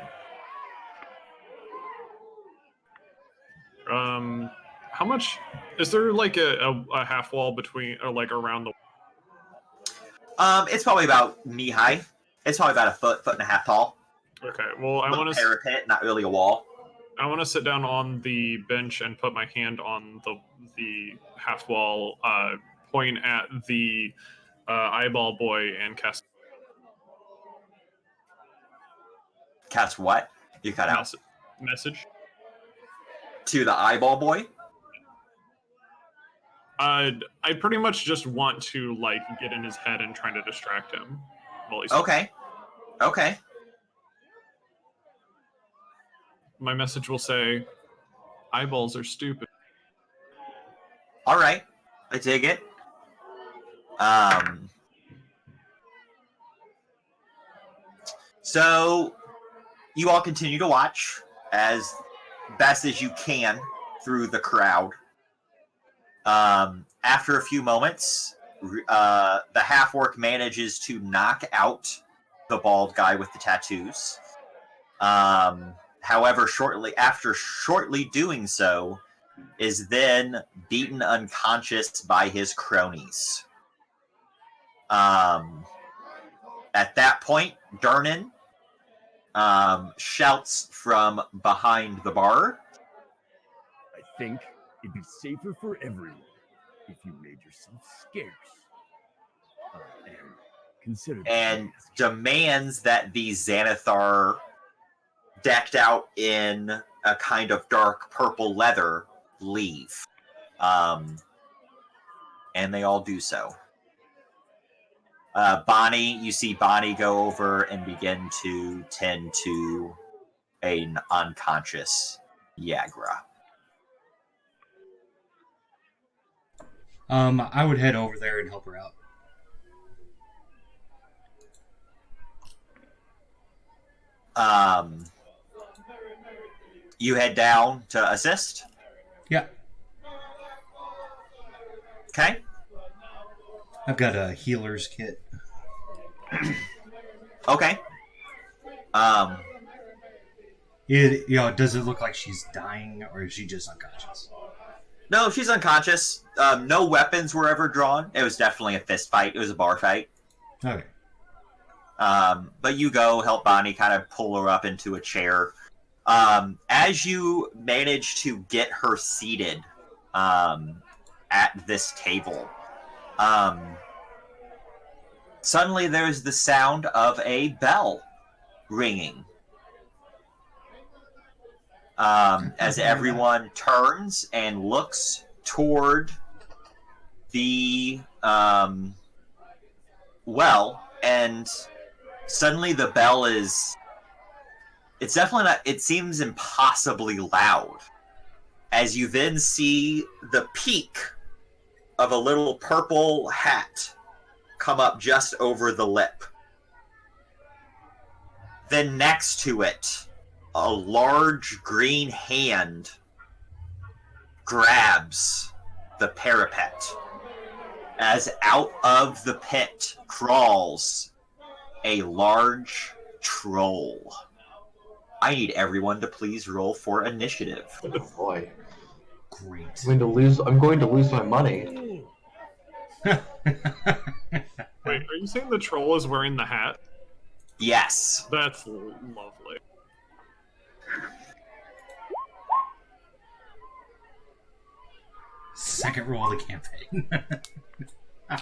A: How much is there? Like a half wall between, or like around the?
B: It's probably about knee high. It's probably about a foot and a half tall.
A: Okay. Well, I want to
B: parapet, not really a wall.
A: I want to sit down on the bench and put my hand on the half wall, point at the eyeball boy, and cast.
B: Cast what? You cut out.
A: Message.
B: To the eyeball boy?
A: I pretty much just want to like get in his head and try to distract him. While he's
B: okay.
A: My message will say, "Eyeballs are stupid."
B: All right, I dig it. So you all continue to watch as best as you can through the crowd. After a few moments, the half-orc manages to knock out the bald guy with the tattoos. However, shortly doing so, is then beaten unconscious by his cronies. At that point, Durnan shouts from behind the bar.
G: I think it'd be safer for everyone if you made yourself scarce. And consider
B: and demands that the Xanathar, decked out in a kind of dark purple leather, leave. And they all do so. You see Bonnie go over and begin to tend to an unconscious Yagra.
D: I would head over there and help her out.
B: You head down to assist?
D: Yeah.
B: Okay.
D: I've got a healer's kit.
B: Okay.
D: Does it look like she's dying, or is she just unconscious?
B: No, she's unconscious. No weapons were ever drawn. It was definitely a fist fight. It was a bar fight.
D: Okay.
B: But you go help Bonnie kind of pull her up into a chair. As you manage to get her seated at this table, suddenly there's the sound of a bell ringing. As everyone turns and looks toward the well, and suddenly the bell is... It's definitely not... It seems impossibly loud. As you then see the peak of a little purple hat come up just over the lip. Then next to it, a large green hand grabs the parapet as out of the pit crawls a large troll. I need everyone to please roll for initiative.
C: Oh boy.
D: Great.
C: I'm going to lose my money.
A: Wait, are you saying the troll is wearing the hat?
B: Yes.
A: That's lovely.
D: Second roll of the campaign.
C: I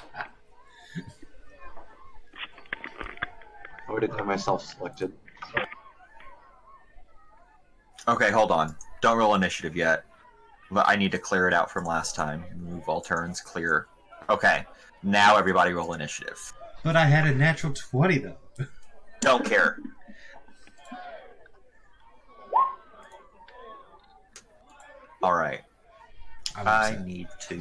C: didn't have myself selected.
B: Okay, hold on. Don't roll initiative yet. But I need to clear it out from last time. Move all turns, clear. Okay, now everybody roll initiative.
D: But I had a natural 20, though.
B: Don't care. All right. I need to.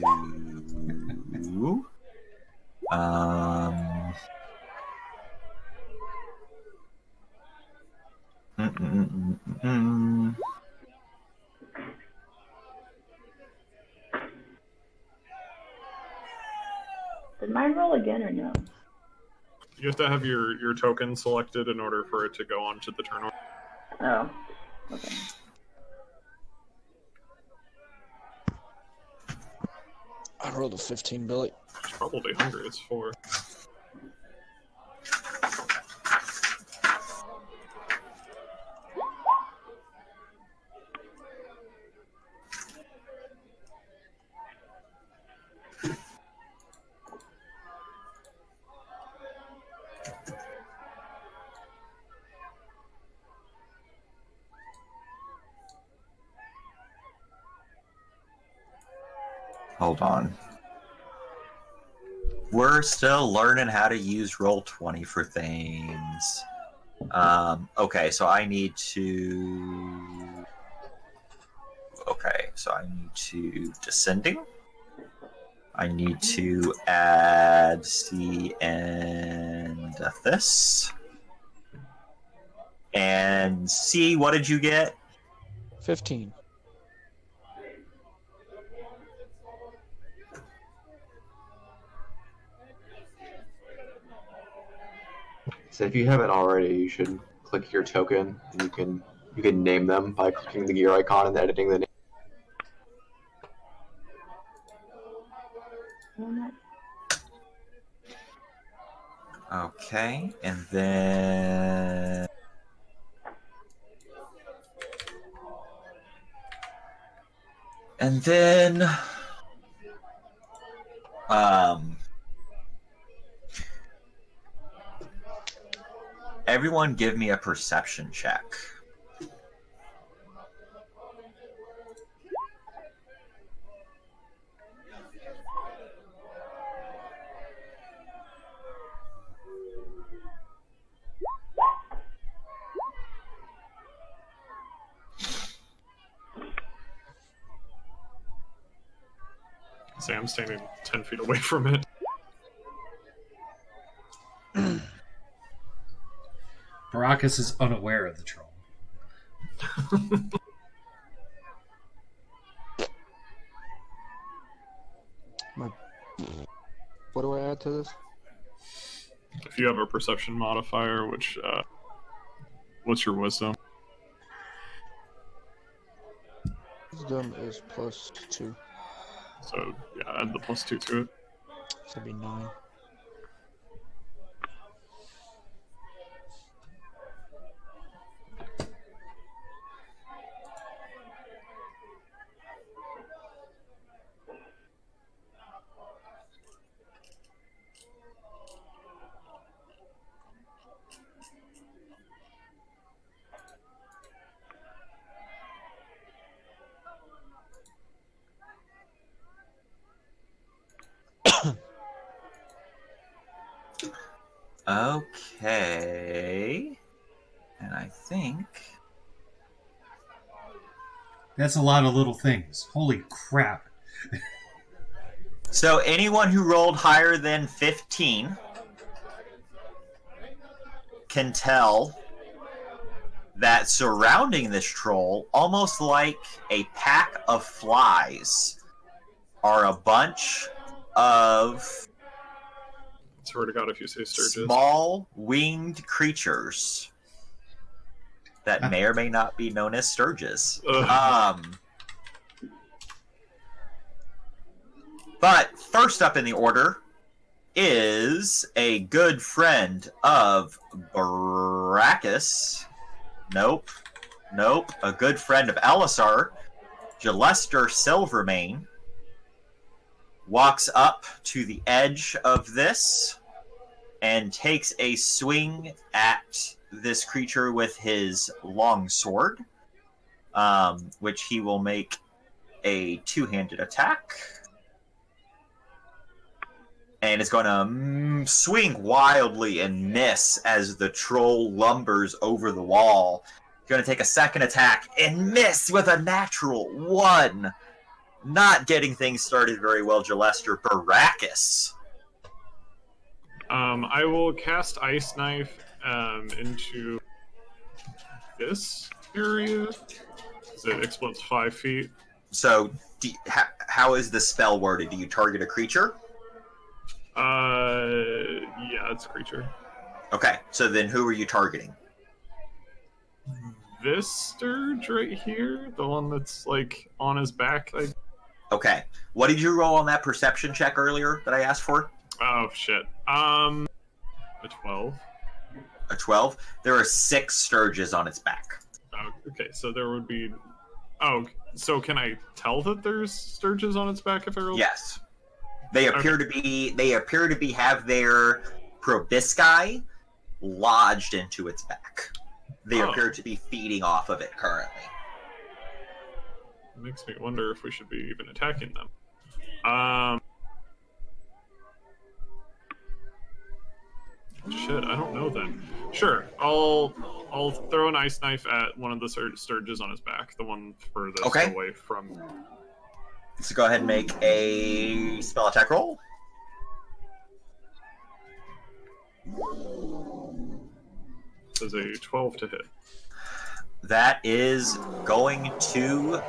E: Did mine roll again or no?
A: You have to have your token selected in order for it to go on to the turn order.
E: Oh, okay.
F: I rolled a 15, Billy.
A: It's probably hungry. It's 4.
B: Hold on. We're still learning how to use Roll20 for things. Okay, so I need to... Okay, so I need to... Descending? I need to add C and this. And C, what did you get?
F: 15.
C: So if you haven't already, you should click your token, and you can name them by clicking the gear icon and editing the name.
B: Okay, and then... And then... Everyone give me a perception check.
A: Sam's standing 10 feet away from it.
D: Baracus is unaware of the troll.
F: What do I add to this?
A: If you have a perception modifier, which, what's your wisdom?
F: Wisdom is +2.
A: So, yeah, add the +2 to it.
F: So it'd be 9.
B: Okay. And I think...
D: That's a lot of little things. Holy crap.
B: So anyone who rolled higher than 15 can tell that surrounding this troll, almost like a pack of flies, are a bunch of...
A: Swear to God if you say Sturgis.
B: Small winged creatures that may or may not be known as Sturgis. But first up in the order is a good friend of Baracus. Nope. A good friend of Elisar, Jalester Silvermane. walks up to the edge of this and takes a swing at this creature with his long sword, which he will make a two-handed attack. And is going to swing wildly and miss as the troll lumbers over the wall. Going to take a second attack and miss with a natural 1. Not getting things started very well, Jalester. Baracus.
A: I will cast Ice Knife into this area. It explodes 5 feet.
B: So, how is the spell worded? Do you target a creature?
A: Yeah, it's a creature.
B: Okay, so then who are you targeting?
A: This Sturge right here, the one that's like on his back.
B: Okay, what did you roll on that perception check earlier that I asked for?
A: Oh shit. A 12.
B: A 12. There are 6 Sturges on its back.
A: Oh, okay, so there would be. Oh, so can I tell that there's Sturges on its back if I roll?
B: Yes. They appear to be. They appear to be have their proboscis lodged into its back. They appear to be feeding off of it currently.
A: It makes me wonder if we should be even attacking them. Shit, I don't know then. Sure, I'll throw an ice knife at one of the Sturges on his back, the one furthest away from.
B: So go ahead and make a spell attack roll.
A: There's a 12 to hit.
B: That is going to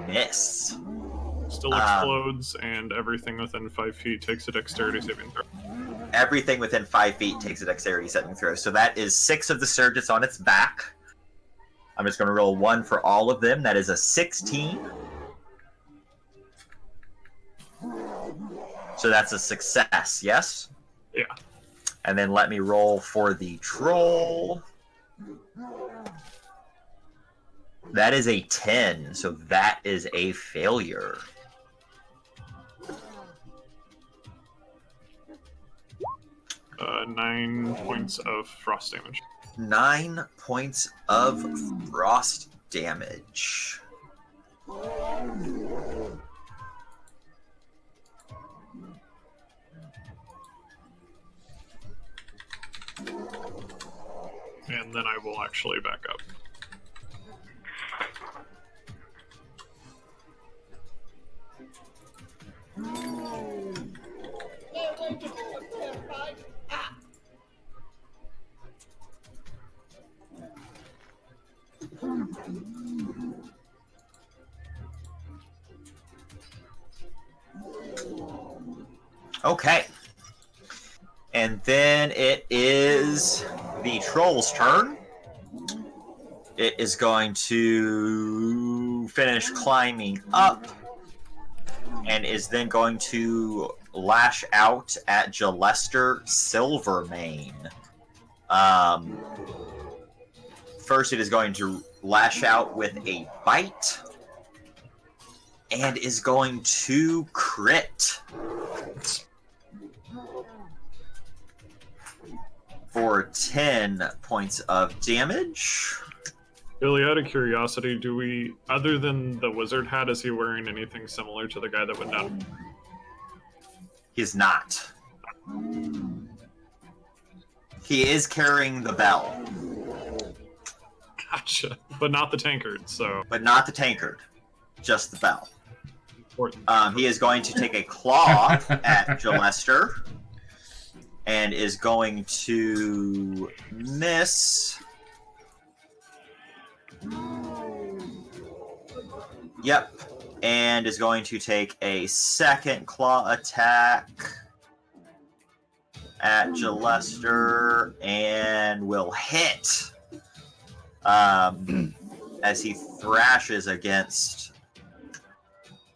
B: miss.
A: Still explodes, and everything within 5 feet takes a dexterity saving throw.
B: Everything within 5 feet takes a dexterity saving throw. So that is 6 of the Sturges on its back. I'm just going to roll 1 for all of them. That is a 16. So that's a success, yes?
A: Yeah.
B: And then let me roll for the troll. That is a 10, so that is a failure.
A: Uh, 9 points of frost damage.
B: 9 points of frost damage.
A: And then I will actually back up.
B: Okay. And then it is the troll's turn. It is going to finish climbing up and is then going to lash out at Jalester Silvermane. First, it is going to lash out with a bite and is going to crit for 10 points of damage.
A: Billy, out of curiosity, do we, other than the wizard hat, is he wearing anything similar to the guy that went down?
B: He's not. He is carrying the bell.
A: Gotcha. But not the tankard, so...
B: But not the tankard. Just the bell. He is going to take a claw at Jalester. And is going to miss. Yep. And is going to take a second claw attack at Jalester and will hit as he thrashes against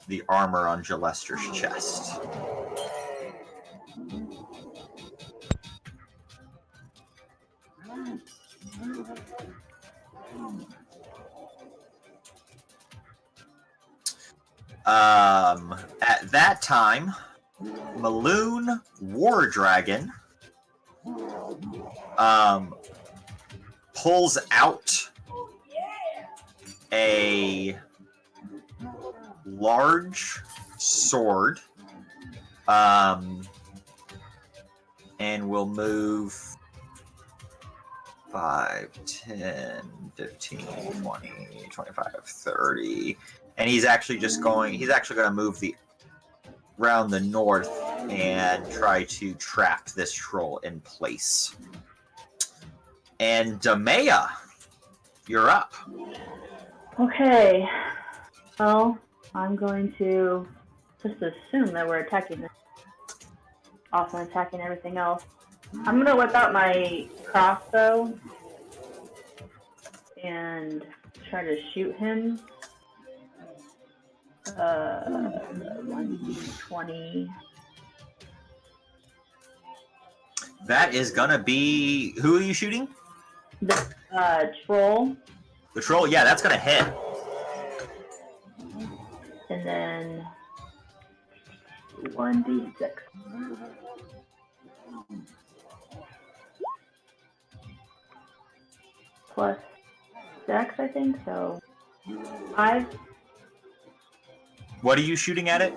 B: the armor on Jalester's chest. At that time, Maloon War Dragon pulls out a large sword and will move 5, 10, 15, 20, 25, 30. And he's actually going to move around the north and try to trap this troll in place. And Damea, you're up.
E: Okay. Well, I'm going to just assume that we're attacking this. Also attacking everything else. I'm going to whip out my crossbow and try to shoot him. 1d20.
B: That is going to be... Who are you shooting?
E: The troll.
B: The troll? Yeah, that's going to hit.
E: And then 1d6. Plus dex, I think, so 5.
B: What are you shooting at it?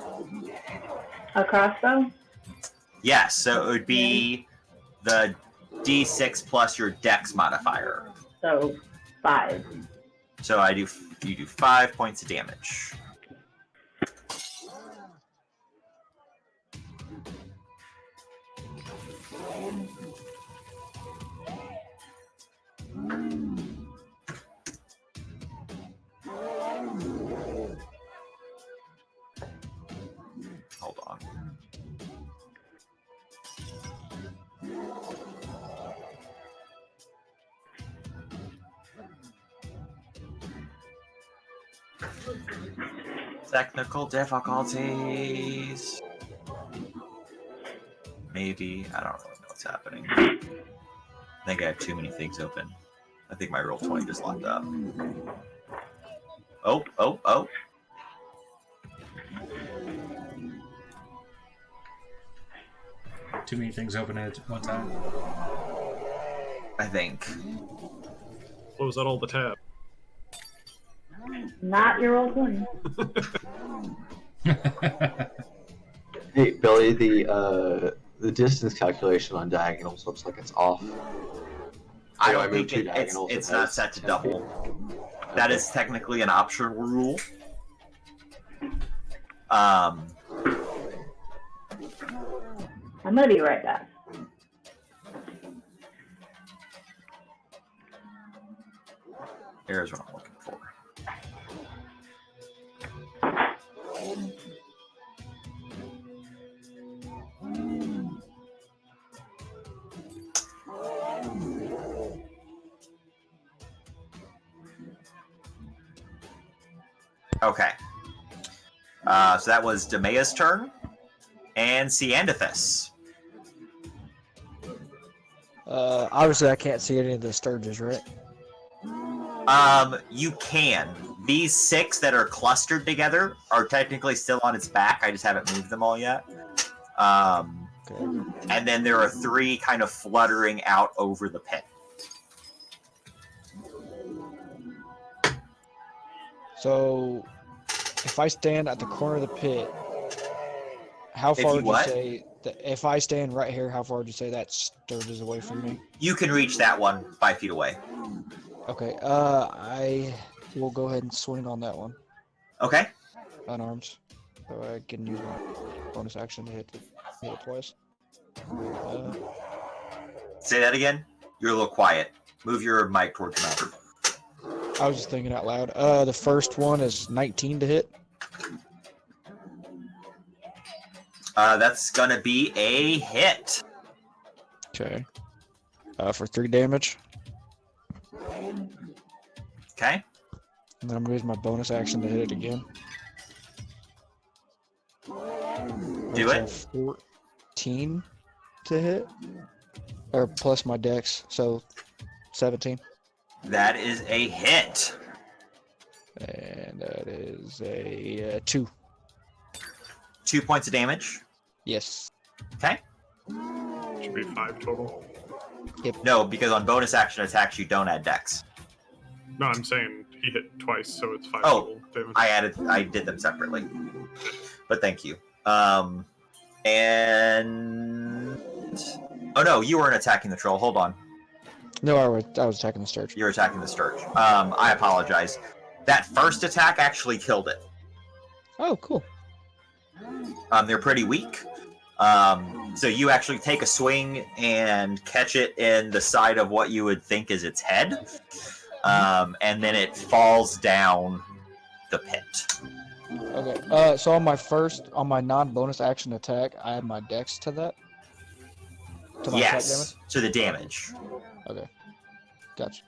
E: A crossbow?
B: Yes, so it would be the d6 plus your dex modifier.
E: So 5.
B: So you do 5 points of damage. Hold on. Technical difficulties. Maybe. I don't really know what's happening. I think I have too many things open. I think my Roll20 just locked up. Oh.
D: Too many things open at one time.
B: I think.
A: Close out all the tabs.
E: Not your old one.
C: Hey, Billy, the distance calculation on diagonals looks like it's off.
B: I don't think it's not set to double. That is technically an optional rule.
E: I'm gonna be right back.
B: Here's what I'm looking for. Okay. So that was Damea's turn. And Ciandithus.
F: Obviously I can't see any of the Sturges, right?
B: You can. These 6 that are clustered together are technically still on its back. I just haven't moved them all yet.
F: Okay.
B: And then there are 3 kind of fluttering out over the pit.
F: So, if I stand at the corner of the pit, how far would you say that if I stand right here, how far would you say that Sturges away from me?
B: You can reach that one 5 feet away.
F: Okay, I will go ahead and swing on that one.
B: Okay.
F: Unarmed. So I can use my bonus action to hit it twice.
B: Say that again. You're a little quiet. Move your mic towards your mouth.
F: I was just thinking out loud. The first one is 19 to hit.
B: That's gonna be a hit.
F: Okay. For 3 damage.
B: Okay.
F: And then I'm gonna use my bonus action to hit it again.
B: Do it.
F: 14 to hit. Or plus my dex, so 17.
B: That is a hit.
F: And that is a 2.
B: 2 points of damage.
F: Yes.
B: Okay.
A: Should be 5 total.
B: No, because on bonus action attacks you don't add dex.
A: No, I'm saying he hit twice, so it's 5
B: Oh,
A: total damage.
B: I did them separately. But thank you. And oh no, you weren't attacking the troll. Hold on.
F: No, I was attacking the Sturge.
B: You're attacking the Sturge. I apologize. That first attack actually killed it.
F: Oh, cool.
B: They're pretty weak. So you actually take a swing and catch it in the side of what you would think is its head. And then it falls down the pit.
F: Okay. So on my non-bonus action attack, I add my dex to that. To my attack damage.
B: To the damage.
F: Okay. Gotcha.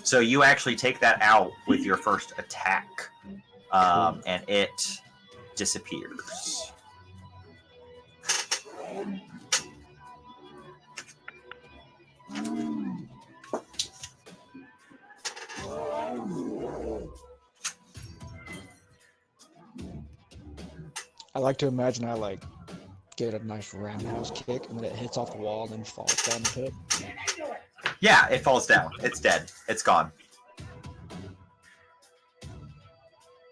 B: So you actually take that out with your first attack, and it disappears.
F: I like to imagine I like get a nice roundhouse kick and then it hits off the wall and then falls down the pit.
B: Yeah, it falls down. It's dead. It's gone.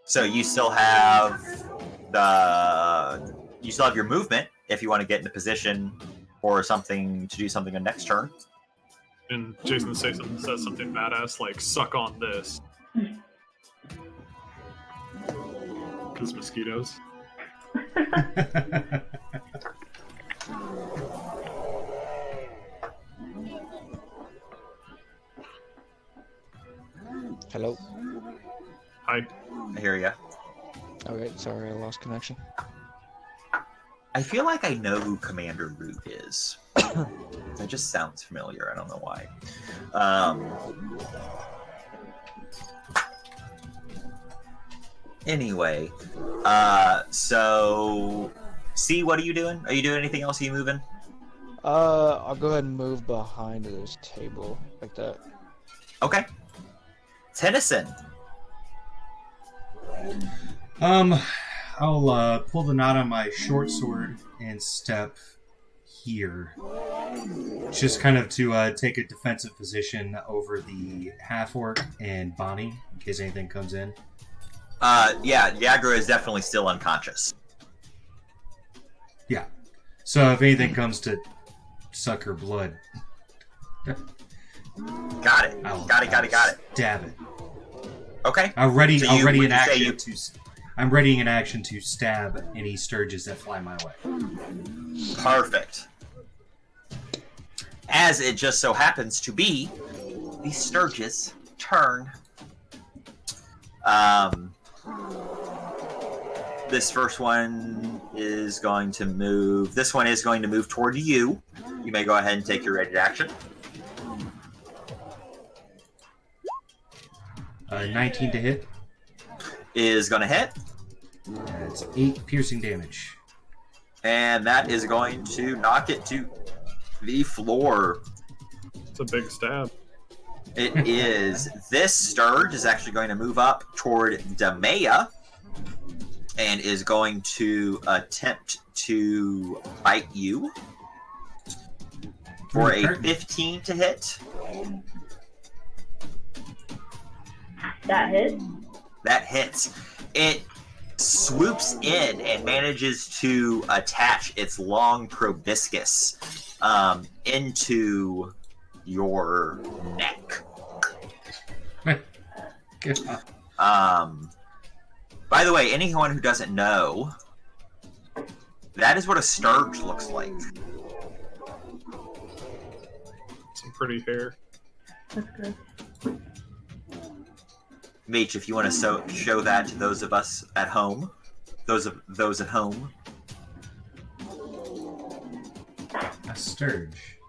B: So you still have your movement if you want to get into position or something to do something on next turn.
A: And Jason says something badass like "suck on this," because mosquitoes.
F: Hello.
A: Hi.
B: I hear ya.
F: Okay, sorry, I lost connection.
B: I feel like I know who Commander Root is. That just sounds familiar. I don't know why. Anyway, so C, what are you doing? Are you doing anything else? Are you moving?
F: I'll go ahead and move behind this table like that.
B: Okay. Tennyson.
D: I'll pull the knot on my short sword and step here. Just kind of to take a defensive position over the half-orc and Bonnie, in case anything comes in.
B: Yeah, Yagra is definitely still unconscious.
D: Yeah. So if anything comes to suck her blood...
B: Got it. Got it.
D: Stab it.
B: Okay.
D: I'm readying an action to stab any sturges that fly my way.
B: Perfect. As it just so happens to be, these sturges turn. This first one is going to move. This one is going to move toward you. You may go ahead and take your ready action.
D: 19 to hit.
B: Is going to hit.
D: That's 8 piercing damage.
B: And that is going to knock it to the floor.
A: It's a big stab.
B: It is. This Sturge is actually going to move up toward Demea and is going to attempt to bite you for a 15 to hit.
E: That hits.
B: That hits. It swoops in and manages to attach its long proboscis into your neck. By the way, anyone who doesn't know, that is what a sturge looks like.
A: Some pretty hair.
E: That's good.
B: Mage, if you want to show that to those of us at home, those at home.
D: A sturge.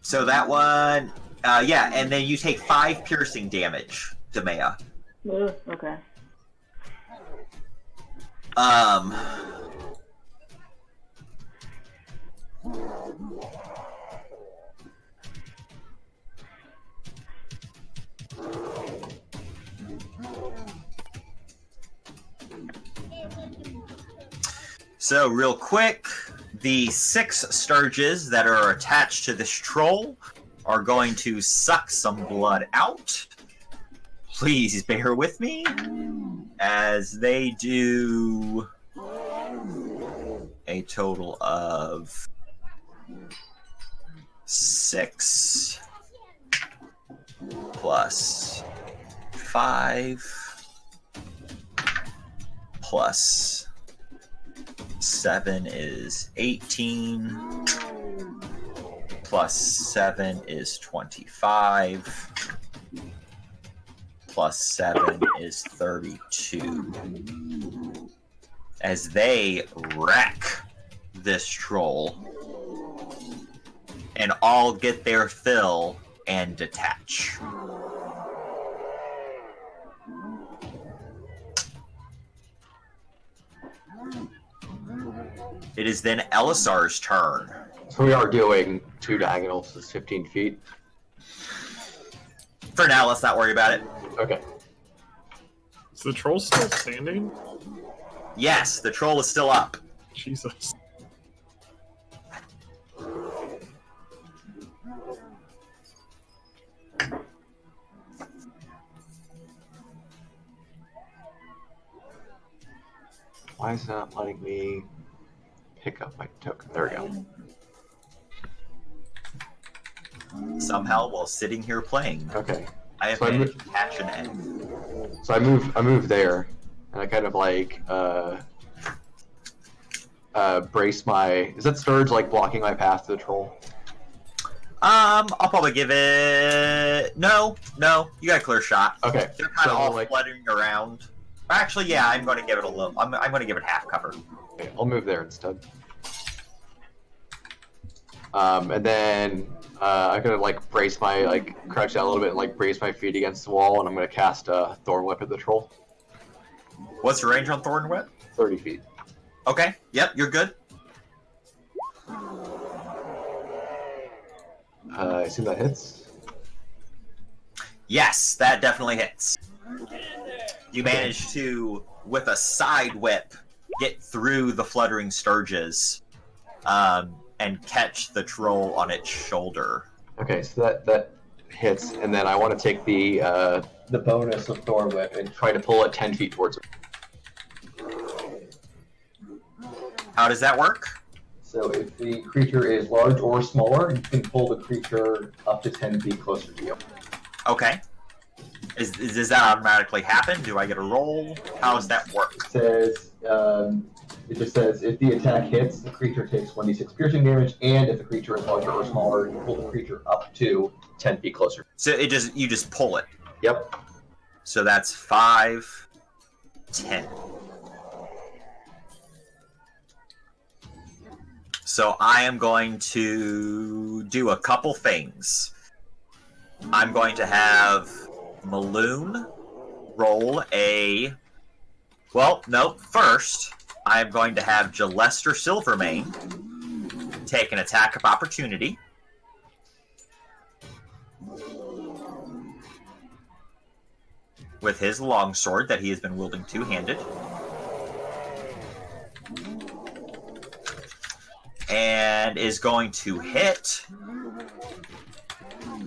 B: So that one, yeah, and then you take 5 piercing damage, Demea.
E: Okay.
B: So, real quick, the 6 Sturges that are attached to this troll are going to suck some blood out. Please bear with me as they do a total of 6 plus 5 plus 7 is 18 plus 7 is 25 plus 7 is 32 as they wreck this troll and all get their fill and detach. It is then Elisar's turn.
C: So we are doing 2 diagonals, is 15 feet.
B: For now, let's not worry about it.
C: Okay.
A: Is the troll still standing?
B: Yes, the troll is still up.
A: Jesus.
C: Why is it not letting me pick up my token? There we go.
B: Somehow, while sitting here playing,
C: Okay.
B: I have
C: So
B: managed to catch an egg.
C: So I move there, and I kind of like brace my. Is that Sturge like blocking my path to the troll?
B: I'll probably give it. No, you got a clear shot.
C: Okay.
B: They're kind of
C: So,
B: all
C: like-
B: fluttering around. Actually, yeah, I'm going to give it a little. I'm going to give it half cover.
C: Okay, I'll move there instead. And then I'm gonna like brace my crouch down a little bit and like brace my feet against the wall, and I'm gonna cast a Thorn Whip at the troll.
B: What's the range on Thorn Whip?
C: 30 feet.
B: Okay. Yep, you're good.
C: I assume that hits.
B: Yes, that definitely hits. You manage to, with a side whip, get through the fluttering Sturges, and catch the troll on its shoulder.
C: Okay, so that hits, and then I want to take the bonus of Thorn Whip and try to pull it 10 feet towards it.
B: How does that work?
C: So if the creature is large or smaller, you can pull the creature up to 10 feet closer to you.
B: Okay. Does that automatically happen? Do I get a roll? How does that work?
C: It just says if the attack hits, the creature takes 1d6 piercing damage, and if the creature is larger or smaller, you pull the creature up to 10 feet closer.
B: So you just pull it.
C: Yep.
B: So that's 5, 10. So I am going to do a couple things. I'm going to have Maloon roll a... Well, no, first, I'm going to have Jalester Silvermane take an attack of opportunity. With his longsword that he has been wielding two-handed. And is going to hit.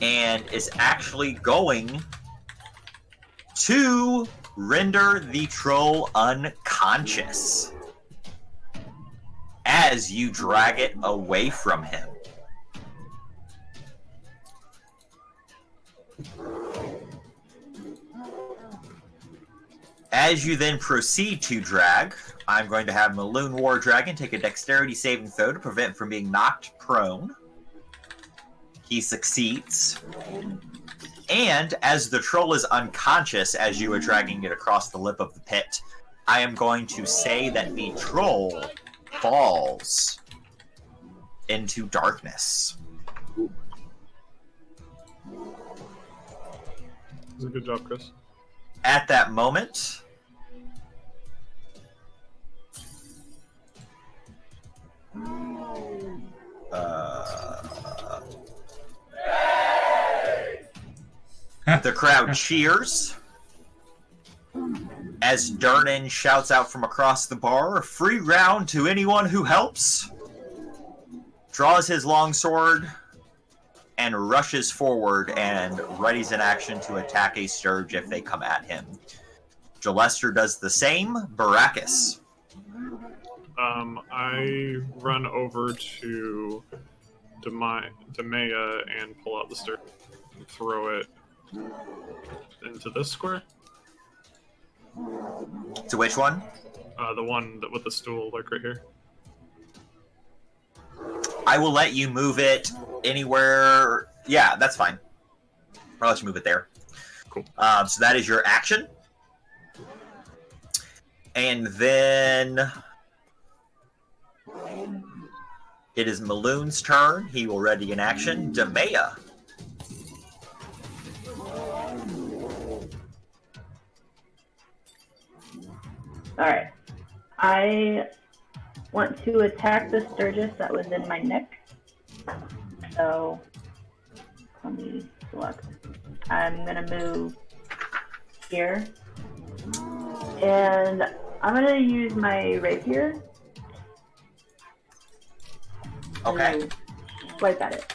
B: And is actually going to render the troll unconscious as you drag it away from him. As you then proceed to drag, I'm going to have Maloon War Dragon take a dexterity saving throw to prevent from being knocked prone. He succeeds. And as the troll is unconscious as you are dragging it across the lip of the pit, I am going to say that the troll falls into darkness.
A: That's a good job, Chris.
B: At that moment, the crowd cheers as Durnan shouts out from across the bar, free round to anyone who helps, draws his longsword, and rushes forward and readies an action to attack a Sturge if they come at him. Jalester does the same. Baracus.
A: I run over to Demea and pull out the Sturge and throw it into this square.
B: To which one?
A: The one with the stool, like right here.
B: I will let you move it anywhere. Yeah, that's fine. I'll let you move it there.
A: Cool.
B: So that is your action. And then it is Maloon's turn. He will ready an action. Demea.
E: Alright. I want to attack the Sturgis that was in my neck. So, let me select. I'm going to move here. And I'm going to use my rapier.
B: Okay.
E: And swipe at it.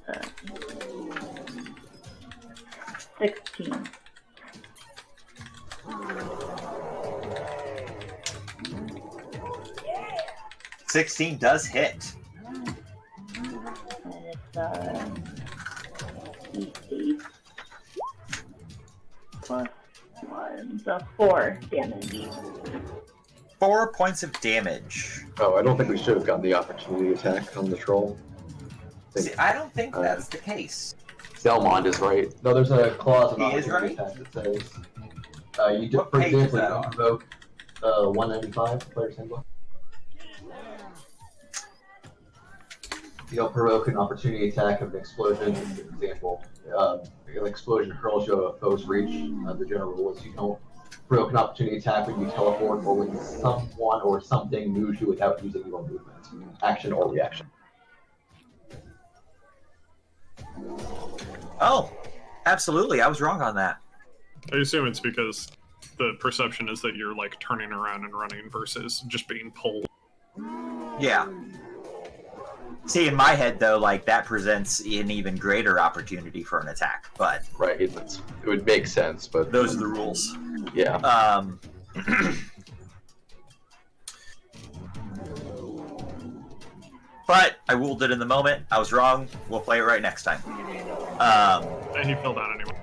E: Uh, 16.
B: Yeah. 16 does hit.
E: And it's E8 plus 1, so 4 damage.
B: 4 points of damage.
C: Oh, I don't think we should have gotten the opportunity attack on the troll.
B: See, I don't think that's the case.
C: Selmond is right. No, there's a clause in
B: He is
C: opportunity
B: right?
C: attack that says you do,
B: What
C: for
B: page is
C: example,
B: that
C: you
B: on?
C: can provoke 195 player's handbook. You'll provoke an opportunity attack of an explosion. For example, an explosion hurls you a foe's reach. The general rule is you don't provoke an opportunity attack when you teleport or when someone or something moves you without using your movement, action or reaction.
B: Oh, absolutely. I was wrong on that.
A: I assume it's because the perception is that you're like turning around and running versus just being pulled.
B: Yeah. See, in my head, though, like, that presents an even greater opportunity for an attack, but...
C: Right, it would make sense, but...
B: Those are the rules.
C: Yeah.
B: But I ruled it in the moment. I was wrong. We'll play it right next time.
A: And he fell down anyway.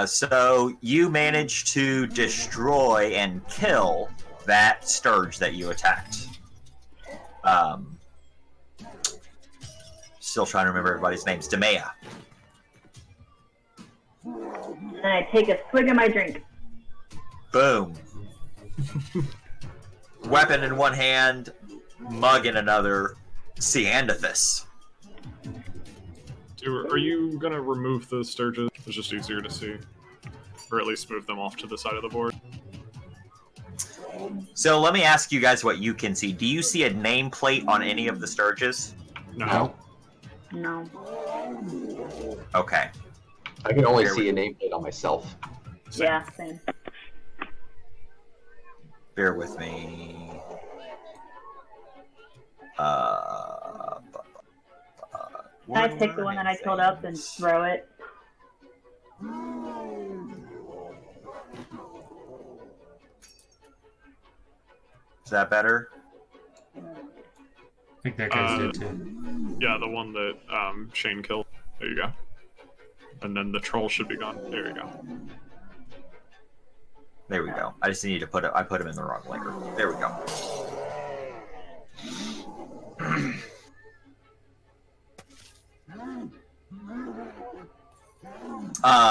B: So you managed to destroy and kill that Sturge that you attacked. Still trying to remember everybody's names. Demea.
E: And I take a swig of my drink.
B: Boom. Weapon in one hand, mug in another. Ciandathus.
A: Are you gonna remove the Sturges? It's just easier to see. Or at least move them off to the side of the board.
B: So let me ask you guys what you can see. Do you see a nameplate on any of the Sturges?
A: No.
E: No.
B: Okay.
C: I can only see a nameplate on myself.
A: Same.
E: Yeah, same.
B: Bear with me.
E: Can I take the one that I killed up and throw it?
B: Is that better?
D: I think that guy's dead too.
A: Yeah, the one that Shane killed. There you go. And then the troll should be gone. There you go.
B: There we go. I just need to put it. I put him in the wrong layer. There we go.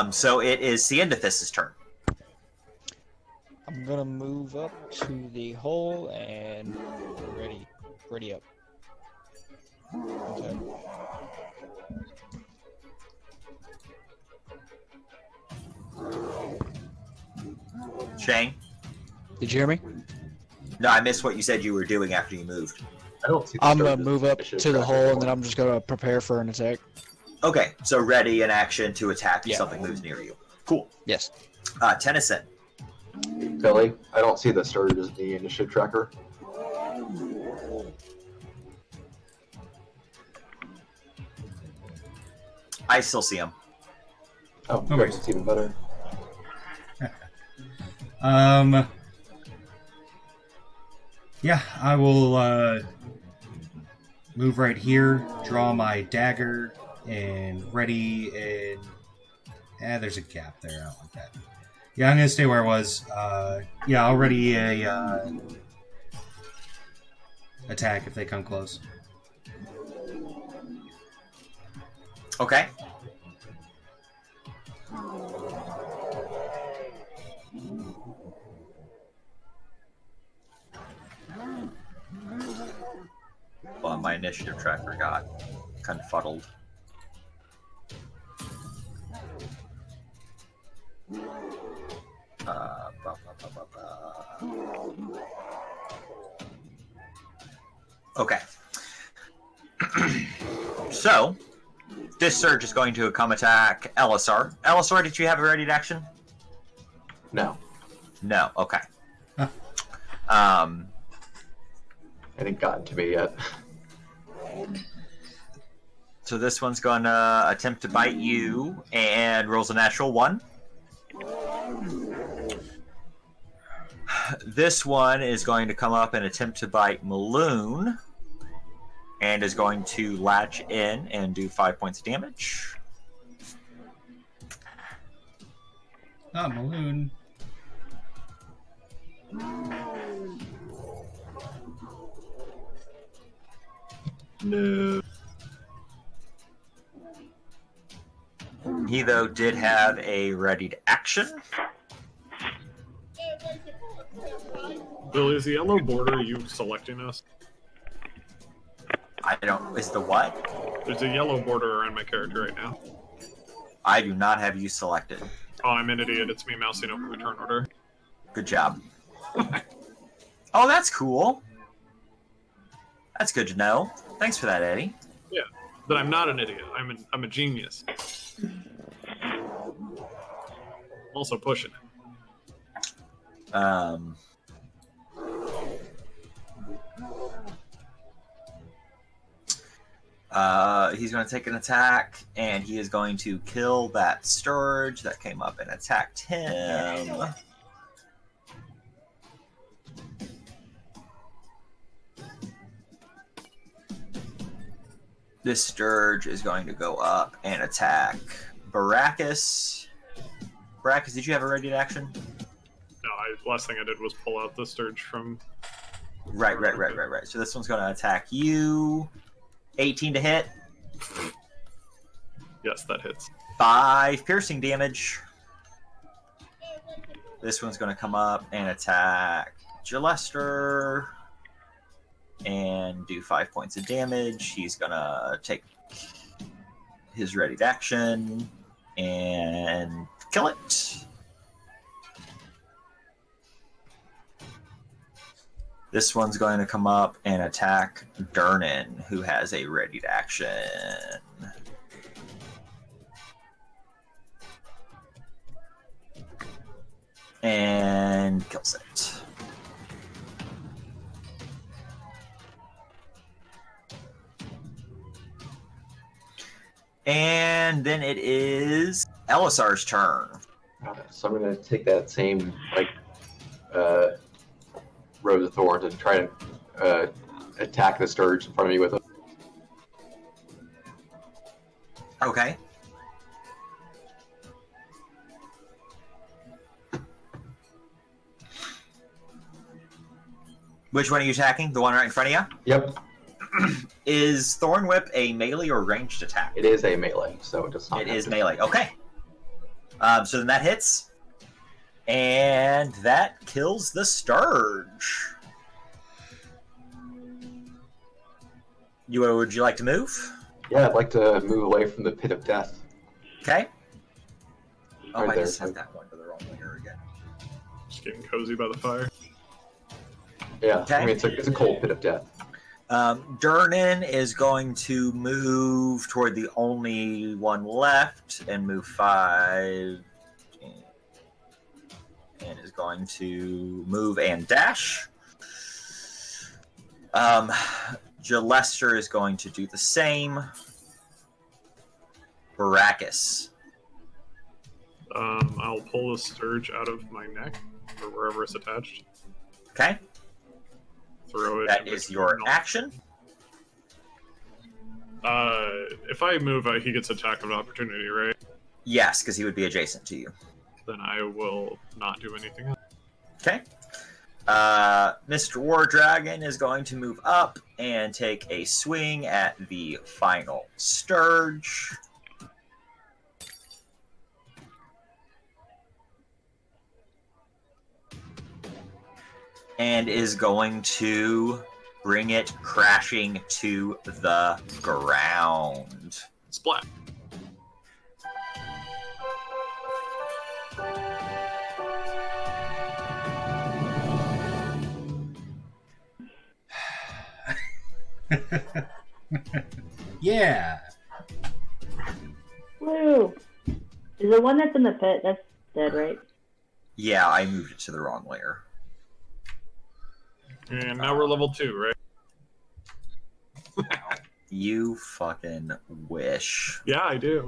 B: So it is Ciandathus' turn.
F: I'm gonna move up to the hole and ready up. Okay.
B: Shane?
F: Did you hear me?
B: No, I missed what you said you were doing after you moved.
C: I don't see the
F: I'm gonna
C: Sturge's
F: move up
C: initiative
F: to the
C: tracker
F: hole, and
C: anymore.
F: then I'm just gonna prepare for an attack.
B: Okay, so ready in action to attack if
F: Yeah.
B: something moves near you. Cool.
F: Yes.
B: Tennyson.
C: Billy, I don't see the Sturge's in the initiative tracker.
B: I still see him.
C: Oh,
D: No
C: good.
D: worries.
C: It's even better.
D: Yeah, I will move right here, draw my dagger, and ready, and there's a gap there. I don't like that. Yeah, I'm gonna stay where I was. Yeah, I'll ready a attack if they come close.
B: Okay. Well, my initiative tracker got confuddled. Okay. So, this surge is going to come attack Elisar. Elisar, did you have a ready to action?
C: No,
B: No. Okay.
D: Huh.
C: it ain't gotten to me yet.
B: So this one's going to attempt to bite you and rolls a natural 1. This one is going to come up and attempt to bite Maloon and is going to latch in and do 5 points of damage.
D: Ah, Maloon.
A: No.
B: He, though, did have a ready to action.
A: Bill, is the yellow border you selecting us?
B: I don't... Is the what?
A: There's a yellow border around my character right now.
B: I do not have you selected.
A: Oh, I'm an idiot. It's me mousing over the turn order.
B: Good job. Oh, that's cool. That's good to know. Thanks for that, Eddie.
A: Yeah, but I'm not an idiot. I'm a genius. I'm also pushing it.
B: He's going to take an attack, and he is going to kill that Sturge that came up and attacked him. This Sturge is going to go up and attack Baracus. Baracus, did you have a ready to action?
A: No, last thing I did was pull out the Sturge from...
B: Right. So this one's going to attack you. 18 to hit.
A: Yes, that hits.
B: 5 piercing damage. This one's going to come up and attack Gillester and do 5 points of damage. He's going to take his ready to action and kill it. This one's going to come up and attack Durnan, who has a ready to action. And kills it. And then it is Elisar's turn.
C: So I'm going to take that same Rose of Thorns and try to attack the Sturge in front of me with it.
B: Okay. Which one are you attacking? The one right in front of you?
C: Yep,
B: Is Thorn Whip a melee or ranged attack?
C: it is a melee, so it does not.
B: It
C: have
B: is
C: to-
B: melee. Okay. So then that hits. And that kills the Sturge. Would you like to move?
C: Yeah, I'd like to move away from the pit of death.
B: Okay. Oh,
C: Right
B: I
C: there,
B: just
C: so-
B: set that one to the wrong layer again.
A: Just getting cozy by the fire.
C: Yeah,
B: Okay.
C: I mean it's a cold pit of death.
B: Durnan is going to move toward the only one left and move 5. And is going to move and dash. Jalester is going to do the same. Baracus.
A: I'll pull the Sturge out of my neck, or wherever it's attached.
B: Okay.
A: Throw it.
B: That is your action.
A: If I move, he gets attack of opportunity, right?
B: Yes, because he would be adjacent to you.
A: Then I will not do anything else.
B: Okay. Mr. War Dragon is going to move up and take a swing at the final Sturge. And is going to bring it crashing to the ground.
A: Splat.
D: Yeah.
E: Woo! Is the one that's in the pit, that's dead, right?
B: Yeah, I moved it to the wrong layer.
A: And now we're level 2, right?
B: You fucking wish.
A: Yeah, I do.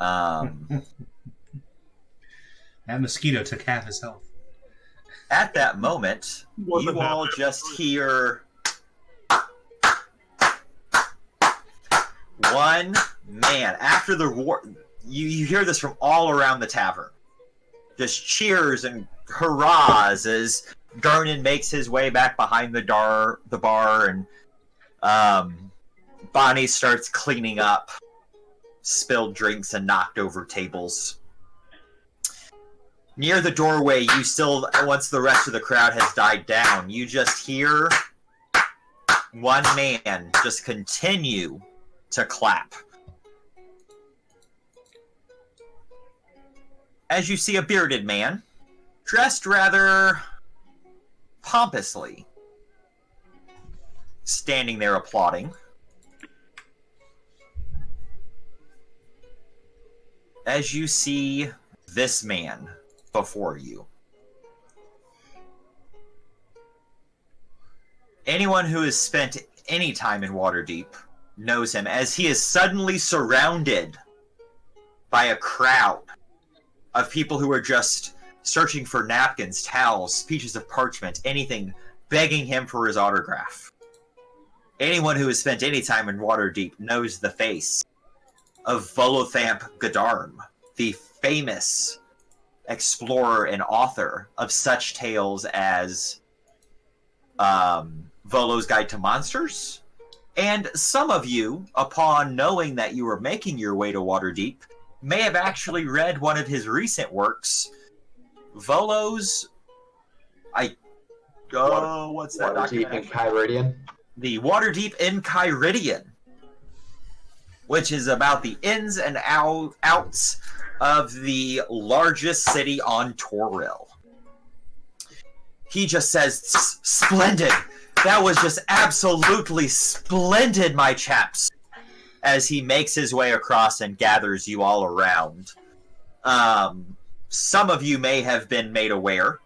B: Um,
D: That mosquito took half his health.
B: at that moment,
A: More than
B: you all
A: half.
B: just hear one man after the war. You hear this from all around the tavern. Just cheers and hurrahs as Garnan makes his way back behind the bar, and Bonnie starts cleaning up spilled drinks and knocked over tables. Near the doorway, you still, once the rest of the crowd has died down, you just hear one man just continue to clap. As you see a bearded man, dressed rather pompously, standing there applauding. As you see this man before you. Anyone who has spent any time in Waterdeep knows him, as he is suddenly surrounded by a crowd of people who are just searching for napkins, towels, pieces of parchment, anything, begging him for his autograph. Anyone who has spent any time in Waterdeep knows the face of Volothamp Godarm, the famous explorer and author of such tales as Volo's Guide to Monsters. And some of you, upon knowing that you were making your way to Waterdeep, may have actually read one of his recent works, Volo's... what's that
C: Waterdeep
B: document?
C: and Kyridian.
B: The Waterdeep in Kyridian, which is about the ins and outs of the largest city on Toril. He just says, "Splendid! That was just absolutely splendid, my chaps!" As he makes his way across and gathers you all around. Some of you may have been made aware.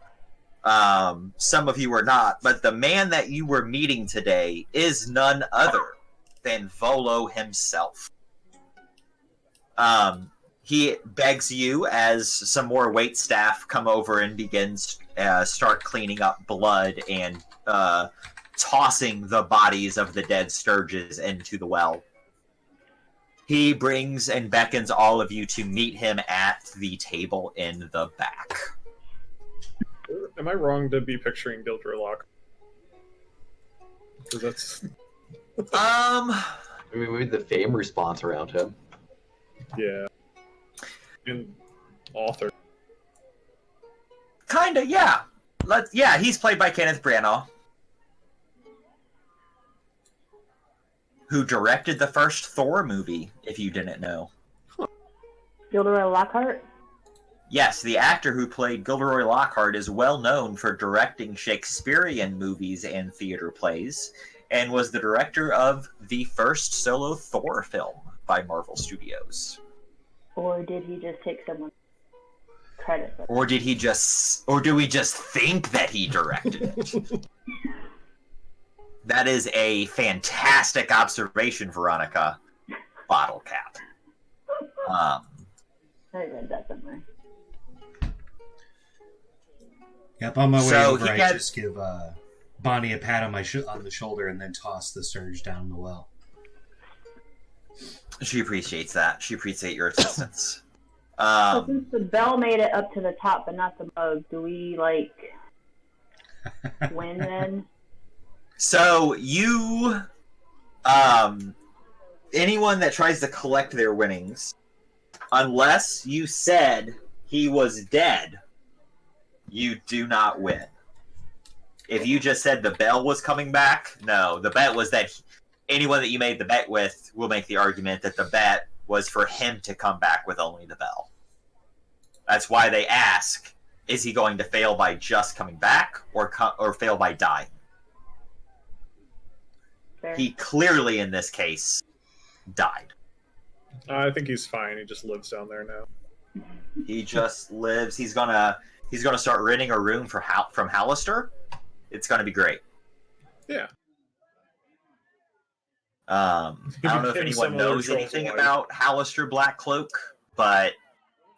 B: Some of you were not. But the man that you were meeting today is none other than Volo himself. He begs you, as some more wait staff come over and begins start cleaning up blood and tossing the bodies of the dead sturges into the well. He brings and beckons all of you to meet him at the table in the back.
A: Am I wrong to be picturing Gilderoy Lockhart? Because that's...
C: I mean, we had the fame response around him.
A: Yeah. And author.
B: Kinda, yeah. Yeah, he's played by Kenneth Branagh, who directed the first Thor movie, if you didn't know.
E: Gilderoy Lockhart?
B: Yes, the actor who played Gilderoy Lockhart is well known for directing Shakespearean movies and theater plays, and was the director of the first solo Thor film by Marvel Studios.
E: Or did he just take someone's credit?
B: Or do we just think that he directed it? That is a fantastic observation, Veronica. Bottle cap.
E: I read that somewhere.
D: Yep, on my way
B: So
D: over,
B: he
D: I
B: had-
D: just give Bonnie a pat on on the shoulder and then toss the surge down the well.
B: She appreciates that. She appreciates your assistance.
E: So since the bell made it up to the top but not the mug, do we, like, win then?
B: So you, anyone that tries to collect their winnings, unless you said he was dead, you do not win. If you just said the bell was coming back, no. The bet was that anyone that you made the bet with will make the argument that the bet was for him to come back with only the bell. That's why they ask, is he going to fail by just coming back or fail by dying?
E: Fair.
B: He clearly, in this case, died.
A: I think he's fine. He just lives down there now.
B: He just lives. He's gonna start renting a room from Hallister. It's gonna be great.
A: Yeah.
B: I don't know if anyone knows anything about Hallister Blackcloak, but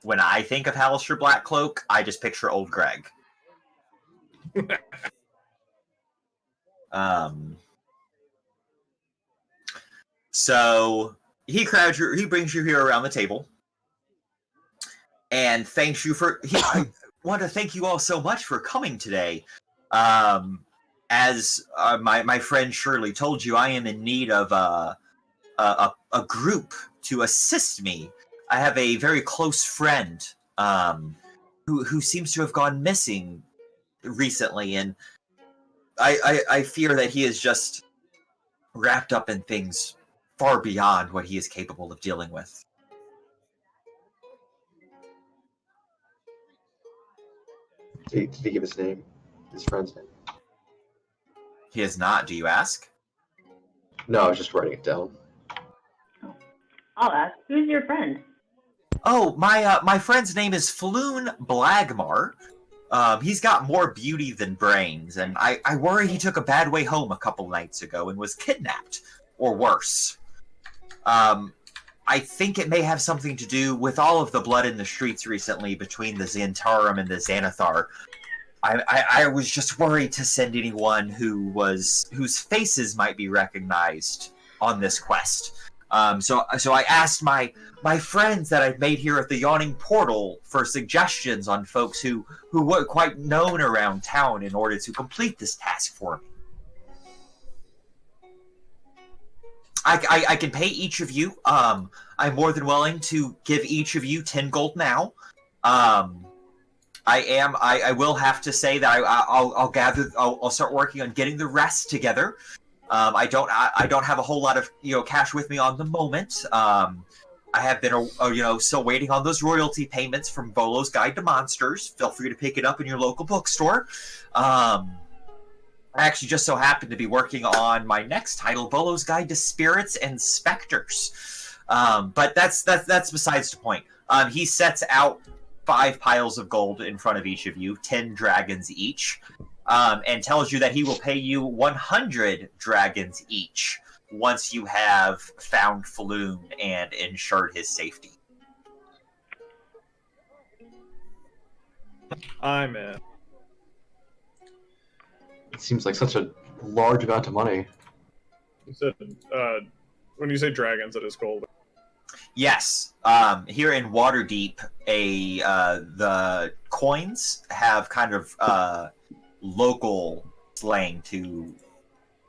B: when I think of Hallister Blackcloak, I just picture old Greg. So he brings you here around the table, and thanks you for. I want to thank you all so much for coming today. As my friend Shirley told you, I am in need of a group to assist me. I have a very close friend who seems to have gone missing recently, and I fear that he is just wrapped up in things far beyond what he is capable of dealing with.
C: Did he give his name? His friend's name?
B: He is not, do you ask?
C: No, I was just writing it down.
E: I'll ask. Who's your friend?
B: Oh, my friend's name is Floon Blagmar. He's got more beauty than brains, and I worry he took a bad way home a couple nights ago and was kidnapped, or worse. I think it may have something to do with all of the blood in the streets recently between the Xantarum and the Xanathar. I was just worried to send anyone whose faces might be recognized on this quest. So I asked my friends that I've made here at the Yawning Portal for suggestions on folks who were quite known around town in order to complete this task for me. I can pay each of you. I'm more than willing to give each of you 10 gold now. I will have to say that I'll start working on getting the rest together. I don't have a whole lot of cash with me on the moment. I have been still waiting on those royalty payments from Volo's Guide to Monsters. Feel free to pick it up in your local bookstore. I actually just so happen to be working on my next title, Volo's Guide to Spirits and Specters. But that's besides the point. He sets out 5 piles of gold in front of each of you, 10 dragons each, and tells you that he will pay you 100 dragons each once you have found Floon and ensured his safety.
A: I'm in.
C: It seems like such a large amount of money.
A: You said, when you say dragons, it is gold.
B: Yes, here in Waterdeep, the coins have kind of local slang to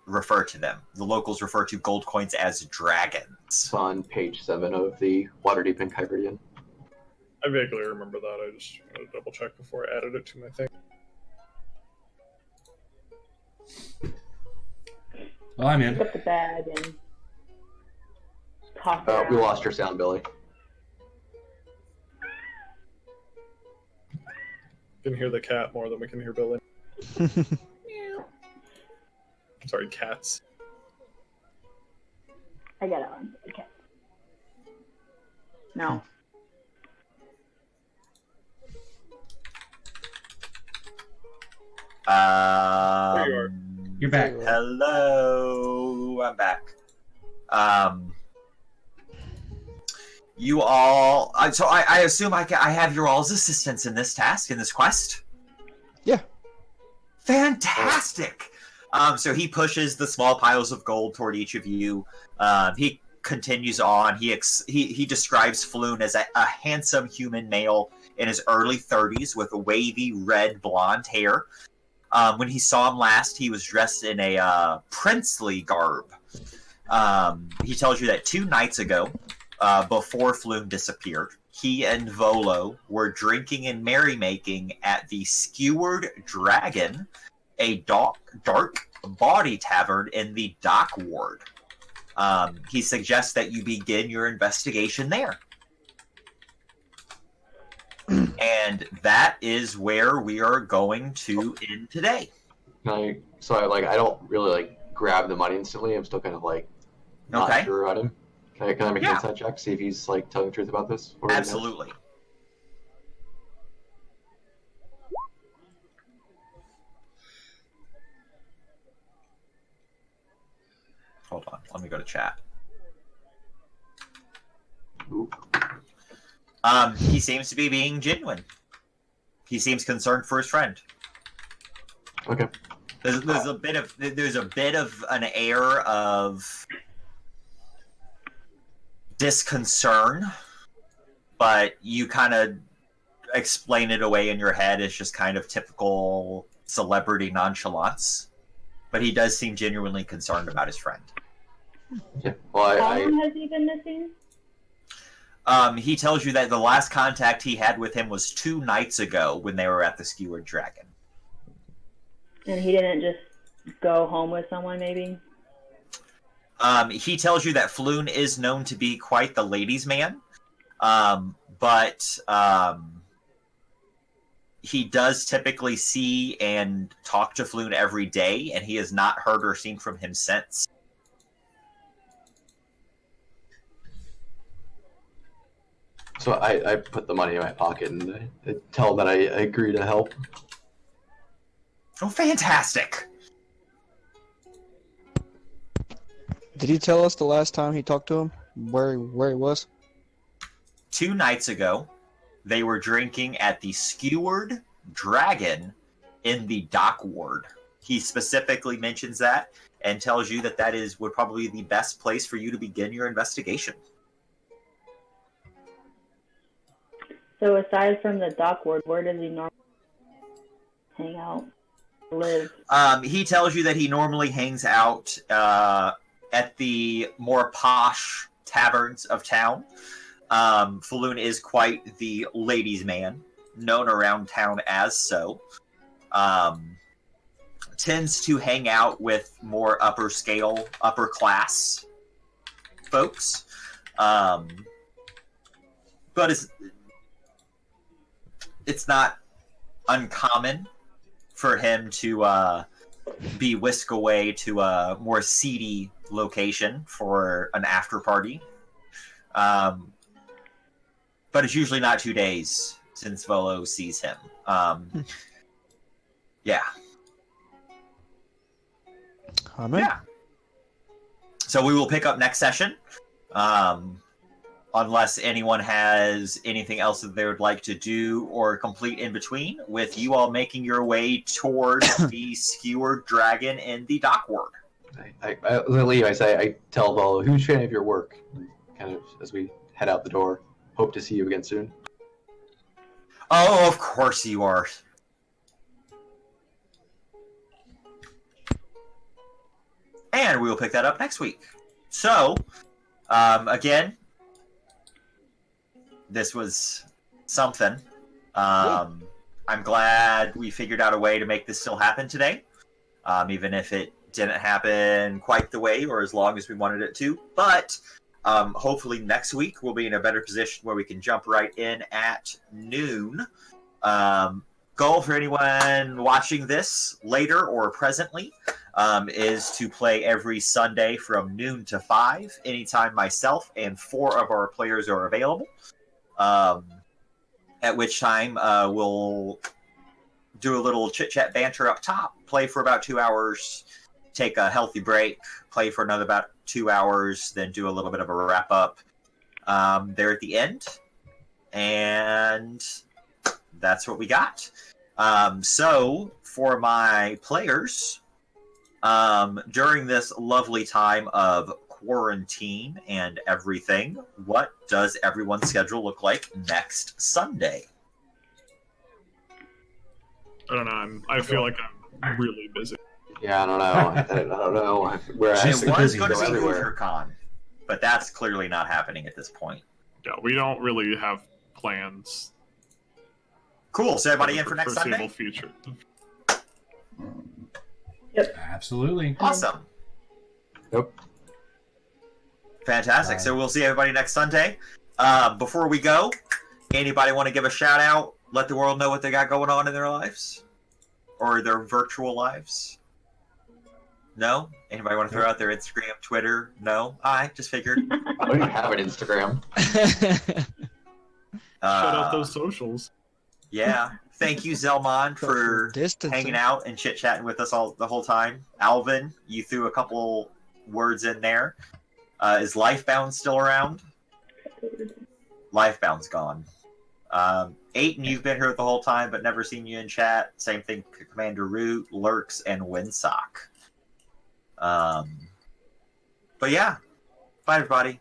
B: refer to them. The locals refer to gold coins as dragons.
C: It's on page 7 of the Waterdeep Enchiridion.
A: I vaguely remember that. I just wanted to double check before I added it to my thing.
D: Well, I'm in.
E: Pick up the bag and toss it
C: We
E: out.
C: lost your sound, Billy.
A: We can hear the cat more than we can hear Billy. Sorry, cats.
E: I got it on. Okay. No.
A: There you are.
D: You're back.
B: Hello, I'm back. You all. So I assume I have your all's assistance in this task, in this quest.
F: Yeah.
B: Fantastic. So he pushes the small piles of gold toward each of you. He continues on. He describes Floon as a handsome human male in his early 30s with wavy red blonde hair. When he saw him last, he was dressed in a princely garb. He tells you that 2 nights ago, before Floon disappeared, he and Volo were drinking and merrymaking at the Skewered Dragon, a dark bawdy tavern in the Dock Ward. He suggests that you begin your investigation there. And that is where we are going to end today.
C: I don't really grab the money instantly. I'm still kind of not
B: Okay.
C: sure about him. Can I make
B: Yeah.
C: an insight check? See if he's telling the truth about this? Or
B: Absolutely. Hold on, let me go to chat.
C: Oop.
B: He seems to be being genuine. He seems concerned for his friend.
C: Okay.
B: There's a bit of an air of disconcern, but you kind of explain it away in your head as just kind of typical celebrity nonchalance. But he does seem genuinely concerned about his friend.
C: Yeah. Well,
E: How long has he been missing?
B: He tells you that the last contact he had with him was 2 nights ago when they were at the Skewered Dragon.
E: And he didn't just go home with someone, maybe?
B: He tells you that Floon is known to be quite the ladies' man, but he does typically see and talk to Floon every day, and he has not heard or seen from him since.
C: So I put the money in my pocket and I tell him that I agree to help.
B: Oh, fantastic!
F: Did he tell us the last time he talked to him? Where he was?
B: 2 nights ago, they were drinking at the Skewered Dragon in the Dock Ward. He specifically mentions that and tells you that would probably be the best place for you to begin your investigation.
E: So aside from the Dock Ward, where does he normally hang out, live?
B: He tells you that he normally hangs out at the more posh taverns of town. Floon is quite the ladies' man, known around town as so. Tends to hang out with more upper scale, upper class folks. But it's not uncommon for him to be whisked away to a more seedy location for an after party. But it's usually not 2 days since Volo sees him. Yeah.
F: Amen.
B: Yeah. So we will pick up next session. Unless anyone has anything else that they would like to do or complete in between, with you all making your way towards the Skewered Dragon in the Dock Ward.
C: I leave. I tell Volo, huge fan of your work. Kind of as we head out the door. Hope to see you again soon.
B: Oh, of course you are. And we will pick that up next week. So, again, this was something. I'm glad we figured out a way to make this still happen today, even if it didn't happen quite the way or as long as we wanted it to. But hopefully next week we'll be in a better position where we can jump right in at noon. Goal for anyone watching this later or presently, is to play every Sunday from noon to 5, anytime myself and 4 of our players are available. At which time we'll do a little chit-chat banter up top, play for about 2 hours, take a healthy break, play for another about 2 hours, then do a little bit of a wrap-up there at the end. And that's what we got. So, for my players, during this lovely time of quarantine and everything, what does everyone's schedule look like next Sunday?
A: I don't know. I feel like I'm really busy.
C: Yeah, I don't know. I don't know. We're
B: It
D: Just
C: actually
B: was
D: busy.
B: going to
C: go
B: be
C: everywhere.
B: HoosierCon, but that's clearly not happening at this point.
A: Yeah, we don't really have plans
B: Cool. So everybody in
A: for
B: for next
A: foreseeable
B: Sunday?
A: future.
D: Absolutely.
B: Awesome.
C: Nope.
B: Fantastic. So we'll see everybody next Sunday. Before we go, anybody want to give a shout out? Let the world know what they got going on in their lives? Or their virtual lives? No? Anybody want to throw out their Instagram, Twitter? No? I just figured.
C: I don't even have an Instagram.
A: Shut out those socials.
B: Yeah. Thank you, Zelmon, for hanging out and chit-chatting with us all the whole time. Alvin, you threw a couple words in there. Is Lifebound still around? Lifebound's gone. Aiton, you've been here the whole time, but never seen you in chat. Same thing, Commander Root, Lurks, and Windsock. But yeah. Bye, everybody.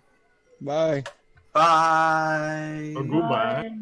F: Bye.
B: Bye.
A: Oh, goodbye.
E: Bye.